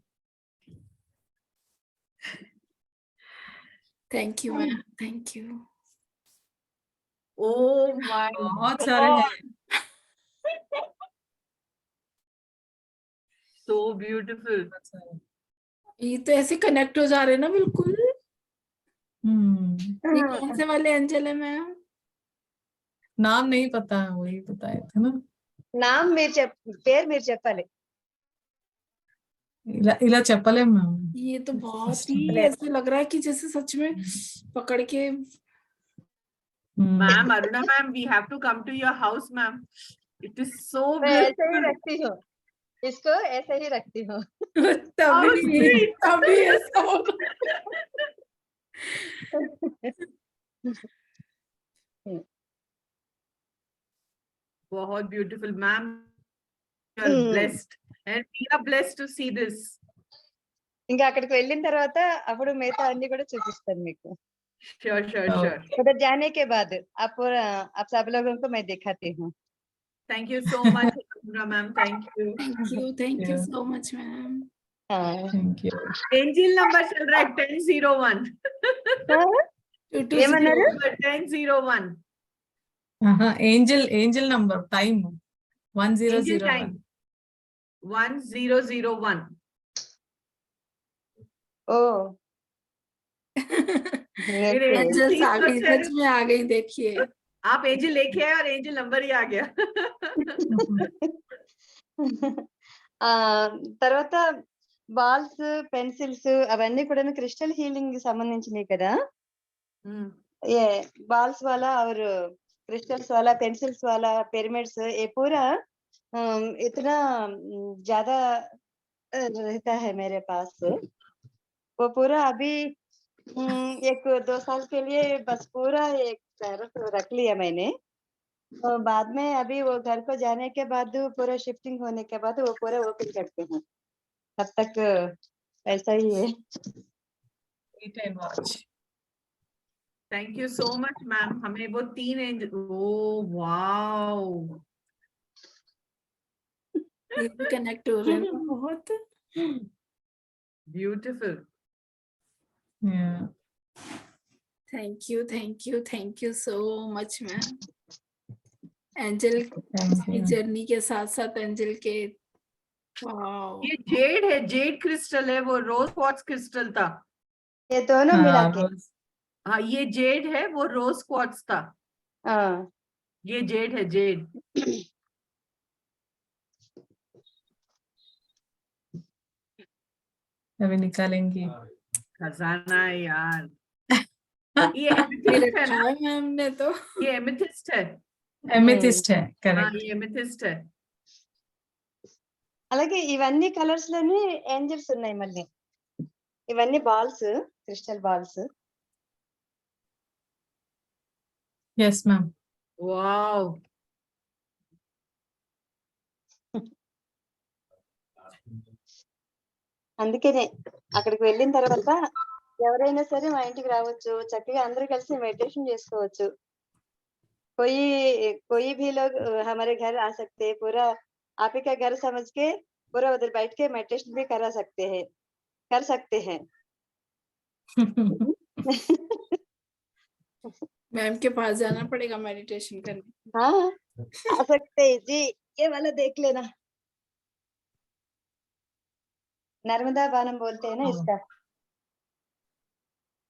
thank you ma'am, thank you. Oh my बहुत सारे God, हैं। so beautiful. बहुत सारे। ये तो ऐसे कनेक्ट हो जा रहे हैं ना बिल्कुल। ये कौन से वाले एंजल है मैम? नाम नहीं पता है, वही बताए थे ना। नाम పేరు మీరు చెప్పాలి. इला चप्पल है मैम। ये तो बहुत ही चप्पलें। ऐसे लग रहा है कि जैसे सच में पकड़ के। Ma'am, Aruna ma'am, we have to come to your house, ma'am. It is so मैं ऐसे ही beautiful. रखती हूँ, इसको ऐसे ही रखती हूँ. How तभी sweet. तभी ऐसा होगा। बहुत beautiful, ma'am. You are blessed, and we are blessed to see this. ఇంకా అక్కడికి వెళ్ళిన తర్వాత అప్పుడు మిగతా అన్ని కూడా చూపిస్తాను మీకు. Sure, sure, Oh. sure. उधर जाने के बाद आप सब लोगों को मैं दिखाती हूँ. Thank you so much, Aruna ma'am. Thank you. Thank you Yeah. So much ma'am. हाँ. Thank you. Angel number चल रहा है 1001. ఏమన్నారు? Number 1001. Angel number time Angel 1001. time 1001. ओ मेरे ओके. angel एंजल्स आ गई, तीन सच में आ गई, देखिए। आप एंजल लेके आए और एंजल नंबर ही आ गया. ఆ తర్వాత బాల్స్, పెన్సిల్స్ అవన్నీ కూడా క్రిస్టల్ హీలింగ్ సంబంధించినవి కదా. ये बाल्स वाला और क्रिस्टल्स वाला, पेंसिल्स वाला, पिरामिड्स, ये पूरा इतना ज्यादा रहता है मेरे पास. वो पूरा अभी 1-2 साल के लिए बस पूरा एक तरफ रख लिया मैंने. तो बाद में अभी वो घर को जाने के बाद पूरा शिफ्टिंग होने के बाद वो पूरा ओपन करते हैं. तब तक ऐसा ही है. Wait and watch. Thank you so much, ma'am. हमें वो 3 एंजल. Oh wow. ये भी कनेक्ट हो रहे हैं ना बहुत। Beautiful. Yeah. Thank you so much ma'am. Angel Thank की you. जर्नी के साथ साथ एंजल के, वाओ। ये जेड है, जेड क्रिस्टल है, वो रोज क्वार्ट्ज क्रिस्टल था. ये दोनों मिला हाँ, के. रोज। हाँ, ये जेड है, वो रोज क्वार्ट्ज था. हाँ. ये जेड है, जेड. अभी निकालेंगे। खजाना है यार. ये भी एमेथिस्ट है रखा ना? है मैम ने तो। ये एमेथिस्ट है. एमेथिस्ट है, हाँ, करेक्ट। ये एमेथिस्ट है. అలాగే ఇవన్నీ కలర్స్ లోనే ఏంజల్స్ ఉన్నాయి. మళ్ళీ ఇవన్నీ balls, crystal balls. Yes ma'am. Wow. అందుకనే అక్కడికి వెళ్ళిన తర్వాత ఎవరైనా సరే మా ఇంటికి రావచ్చు, చక్కగా అందరూ కలిసి మెడిటేషన్ చేసుకోవచ్చు. कोई कोई भी लोग हमारे घर आ सकते हैं. पूरा आप ही का घर समझ के पूरा उधर बैठ के मेडिटेशन भी कर सकते हैं. मैम के पास जाना पड़ेगा मेडिटेशन करने। हाँ, आ सकते हैं जी. ये वाला देख लेना, नर्मदा बानम बोलते हैं ना इसका.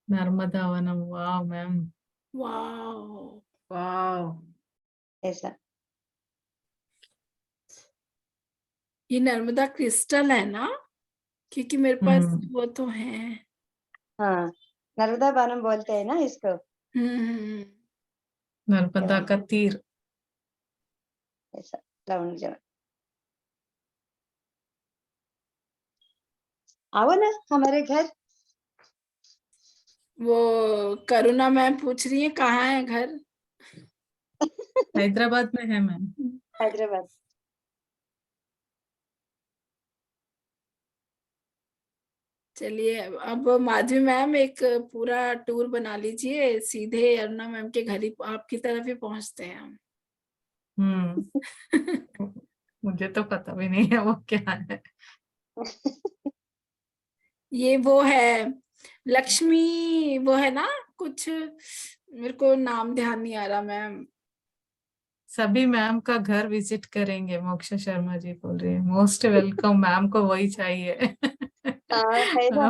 नर्मदा वनम, वाह मैम। वाओ। Wow. ऐसा. ये नर्मदा क्रिस्टल है ना? क्योंकि मेरे पास वो तो है। हाँ, नर्मदा बानम बोलते हैं ना इसको. नर्मदा का तीर। ऐसा राउंड जब आओ ना हमारे घर. वो करुणा मैम पूछ रही है कहाँ है घर? हैदराबाद में है मैम। हैदराबाद. चलिए अब माधवी मैम एक पूरा टूर बना लीजिए, सीधे अरुणा मैम के घर ही आपकी तरफ ही पहुंचते हैं हम। मुझे तो पता भी नहीं है वो क्या है। ये वो है लक्ष्मी, वो है ना कुछ मेरे को नाम ध्यान नहीं आ रहा मैम। सभी मैम का घर विजिट करेंगे, मोक्षा शर्मा जी बोल रही है। मोस्ट वेलकम, मैम को वही चाहिए। है ना।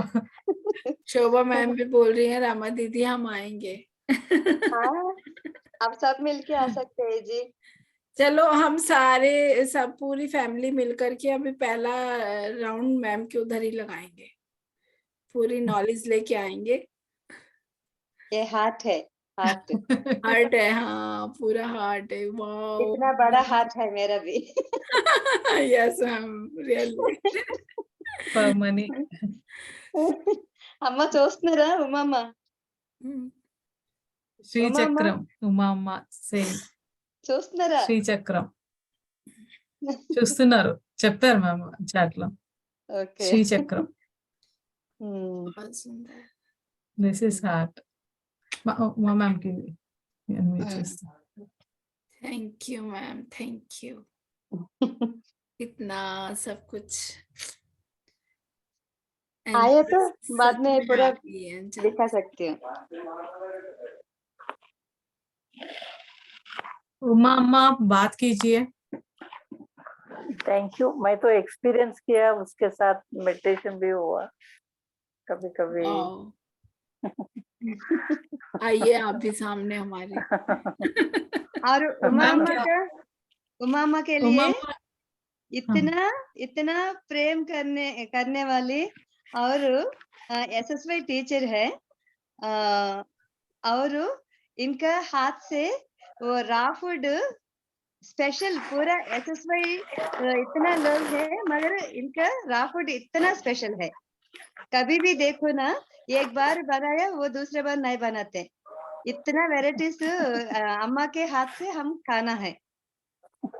शोभा मैम भी बोल रही है रामा दीदी हम आएंगे। हाँ, अब सब मिलके आ सकते हैं जी। चलो हम सारे सब पूरी फैमिली मिलकर के अभी पहला राउंड मैम के उधर ही लगाएंगे, पूरी नॉलेज लेके आएंगे। ये हार्ट है, हार्ट। हार्ट है, हाँ पूरा हार्ट है। वाओ, इतना बड़ा हार्ट है मेरा भी। Yes ma'am, really. For money. అమ్మ చూస్తున్నారా ఉమమ్మ? శ్రీచక్రం, ఉమా అమ్మ సేమ్ చూస్తున్నారా? శ్రీచక్రం చూస్తున్నారు, చెప్పారు మ్యామ్ చాట్ లో. ఓకే. శ్రీచక్రం, बहुत सुंदर। This is heart. మా మ్యామ్ కి అన్మ్యూట్ చేస్తా. Thank you ma'am, thank you. इतना सब कुछ आया तो बाद सच में में पूरा happy है अंजल। दिखा सकती हूँ। उमा अम्मा बात कीजिए। Thank you. मैं तो एक्सपीरियंस किया, उसके साथ मेडिटेशन भी हुआ कभी कभी। आइए आप भी सामने हमारे। और उमा अम्मा के लिए उमा इतना इतना प्रेम करने वाली और एसएसवाई टीचर है। और इनका हाथ से वो रॉ फूड स्पेशल, पूरा एसएसवाई इतना लोग है मगर इनका रॉ फूड इतना स्पेशल है। कभी भी देखो ना, एक बार बनाया वो दूसरे बार नहीं बनाते। इतना वेराइटीज अम्मा के हाथ से हम खाना है,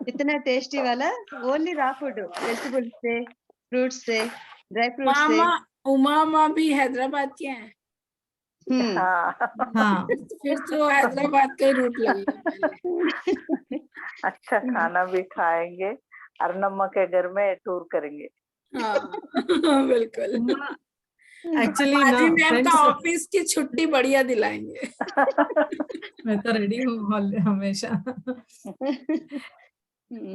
इतना टेस्टी वाला। ओनली रॉ फूड, वेजिटेबल्स से, फ्रूट्स से, ड्राई फ्रूट्स से। उमा माँ भी हैदराबाद के हैं। हाँ, फिर तो हैदराबाद का ही रूट लगेगा पहले। अच्छा खाना भी खाएंगे, अर्नम्मा के घर में टूर करेंगे। हाँ बिल्कुल। एक्चुअली ना मैम का ऑफिस की छुट्टी बढ़िया दिलाएंगे। मैं तो रेडी हूँ हमेशा।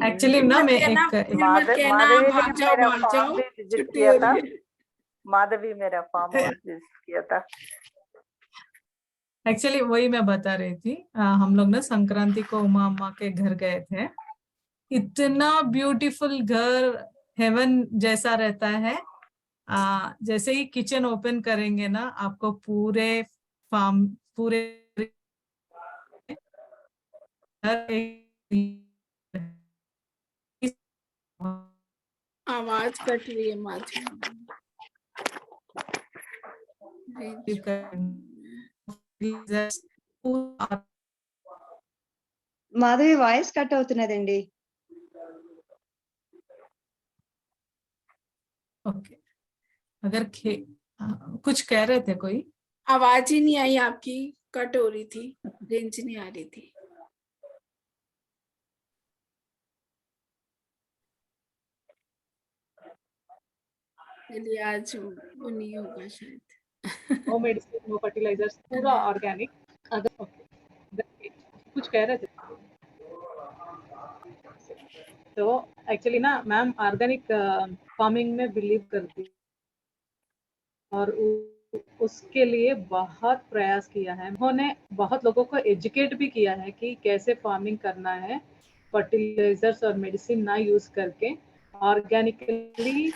एक्चुअली ना मैं माधवी मेरा फार्म हाउस विजिट किया था। एक्चुअली वही मैं बता रही थी। हम लोग ना संक्रांति को उमा अम्मा के घर गए थे। इतना ब्यूटीफुल घर, हेवन जैसा रहता है। जैसे ही किचन ओपन करेंगे ना, आपको पूरे फार्म, पूरे आवाज कट रही है माधवी। మాధవి వాయిస్ కట్ అవుతున్నదండి. ओके, अगर कुछ कह रहे थे कोई? आवाज ही नहीं आई आपकी, कट हो रही थी, रेंज नहीं आ रही थी। चलिए आज वो नहीं होगा शायद। नो मेडिसिन, नो फर्टिलाइजर्स, पूरा ऑर्गेनिक। अगर कुछ कह रहे थे तो एक्चुअली ना मैम ऑर्गेनिक फार्मिंग में बिलीव करती और उसके लिए बहुत प्रयास किया है। उन्होंने बहुत लोगों को एजुकेट भी किया है कि कैसे फार्मिंग करना है, फर्टिलाइजर्स और मेडिसिन ना यूज करके ऑर्गेनिकली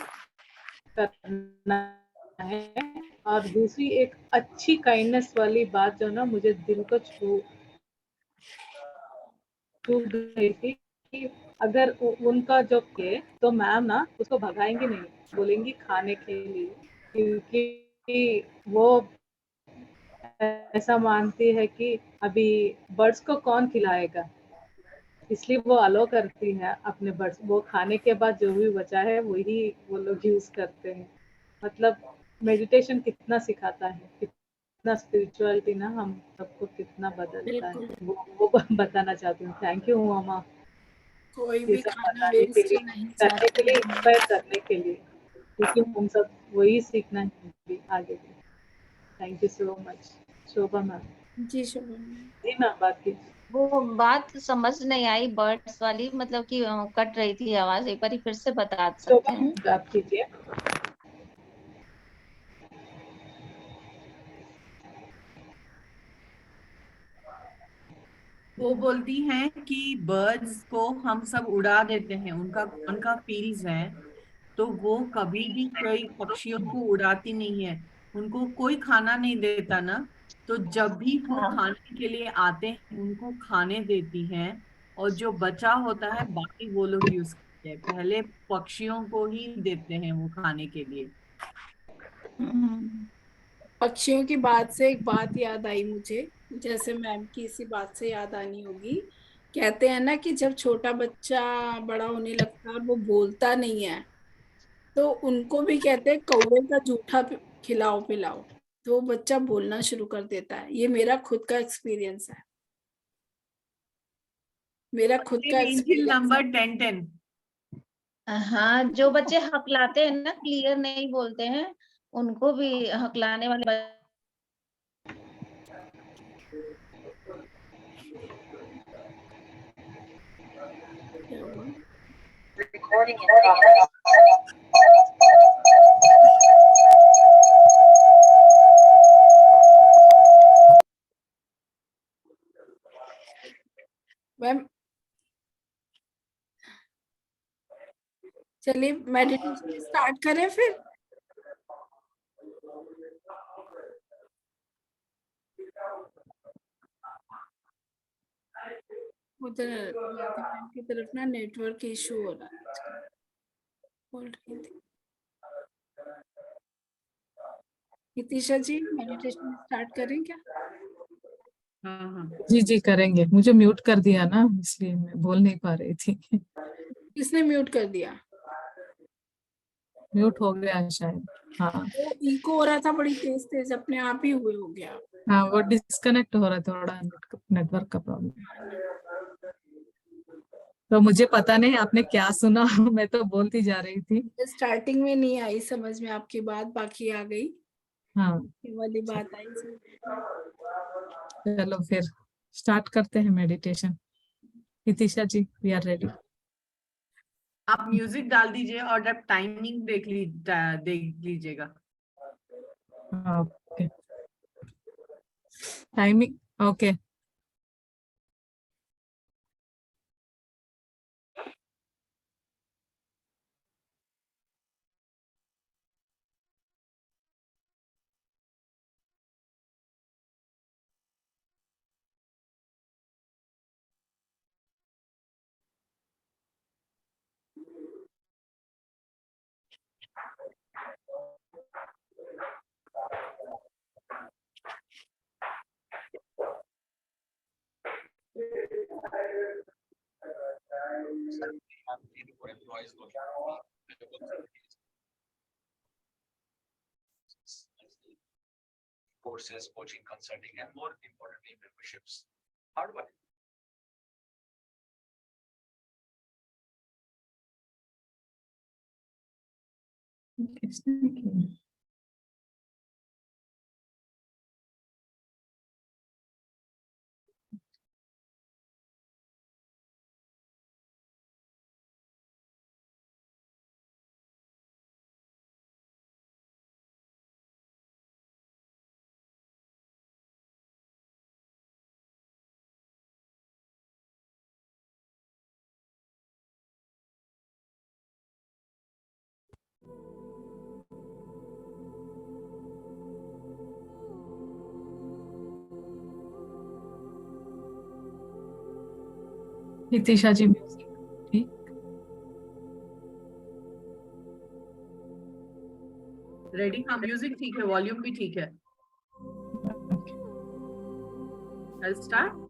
करना है। और दूसरी एक अच्छी काइंडनेस वाली बात जो ना मुझे दिल को छू गई थी कि अगर उनका जो है तो मैम ना उसको भगाएंगे नहीं, बोलेंगी खाने के लिए, क्योंकि वो ऐसा मानती है कि अभी बर्ड्स को कौन खिलाएगा, इसलिए वो अलो करती है अपने बर्ड्स। वो खाने के बाद जो भी बचा है वही वो लोग यूज करते हैं। मतलब मेडिटेशन कितना सिखाता है, कितना स्पिरिचुअलिटी ना हम सबको कितना बदलता है, वो बताना चाहती हूँ। थैंक यू मामा, कोई ये भी सब खाना बताने के वेस्ट लिए, नहीं करने के लिए, इंस्पायर करने के लिए, क्योंकि हम सब वही सीखना है आगे भी। Thank you so much Shobha ma'am. जी शुभम। थी ना बात की। वो बात समझ नहीं आई बर्ड्स वाली, मतलब कि कट रही थी आवाज, एक बार फिर से बता सकते शोभा हैं? बात कीजिए। वो बोलती हैं कि बर्ड्स को हम सब उड़ा देते हैं, उनका उनका फील्स है, तो वो कभी भी कोई पक्षियों को उड़ाती नहीं है, उनको कोई खाना नहीं देता ना, तो जब भी वो हाँ। खाने के लिए आते हैं उनको खाने देती हैं, और जो बचा होता है बाकी वो लोग यूज करते हैं, पहले पक्षियों को ही देते हैं वो खाने के लिए। हम्म। पक्षियों की बात से एक बात याद आई मुझे, जैसे मैम की इसी बात से याद आनी होगी। कहते हैं ना कि जब छोटा बच्चा बड़ा होने लगता है और वो बोलता नहीं है, तो उनको भी कहते हैं कौवे का जूठा खिलाओ पिलाओ, तो वो बच्चा बोलना शुरू कर देता है। ये मेरा खुद का एक्सपीरियंस है, मेरा खुद का एंजिल एक्सपीरियंस है। नंबर 1010। हाँ, जो बच्चे हकलाते हैं ना, क्लियर नहीं बोलते हैं, उनको भी हकलाने वाले क्या हुआ? मैम चलिए मेडिटेशन स्टार्ट करें फिर। उधर राधे मैम की तरफ ना नेटवर्क इशू हो रहा है आजकल, बोल रही थी नितिशा जी। मेडिटेशन स्टार्ट करें क्या? हाँ हाँ। जी जी करेंगे, मुझे म्यूट कर दिया ना इसलिए मैं बोल नहीं पा रही थी। किसने म्यूट कर दिया? म्यूट हो गया शायद। हाँ वो इको हो रहा था बड़ी तेज तेज, अपने आप ही हुए हो गया। हाँ, वो डिस्कनेक्ट हो रहा है, थोड़ा नेटवर्क का प्रॉब्लम। तो मुझे पता नहीं आपने क्या सुना। मैं तो बोलती जा रही थी। स्टार्टिंग में नहीं आई समझ में आपकी बात, बाकी आ गई, हाँ ये वाली बात आई समझ में। चलो फिर स्टार्ट करते हैं meditation. Nitisha ji we are ready. आप म्यूजिक डाल दीजिए और आप टाइमिंग देख लीजिएगा। Okay timing okay. Courses, coaching, consulting, and more importantly, memberships. How do I? किसने किया? नितिशा जी म्यूजिक ठीक। रेडी? हाँ म्यूजिक ठीक है, वॉल्यूम भी ठीक है। I'll start.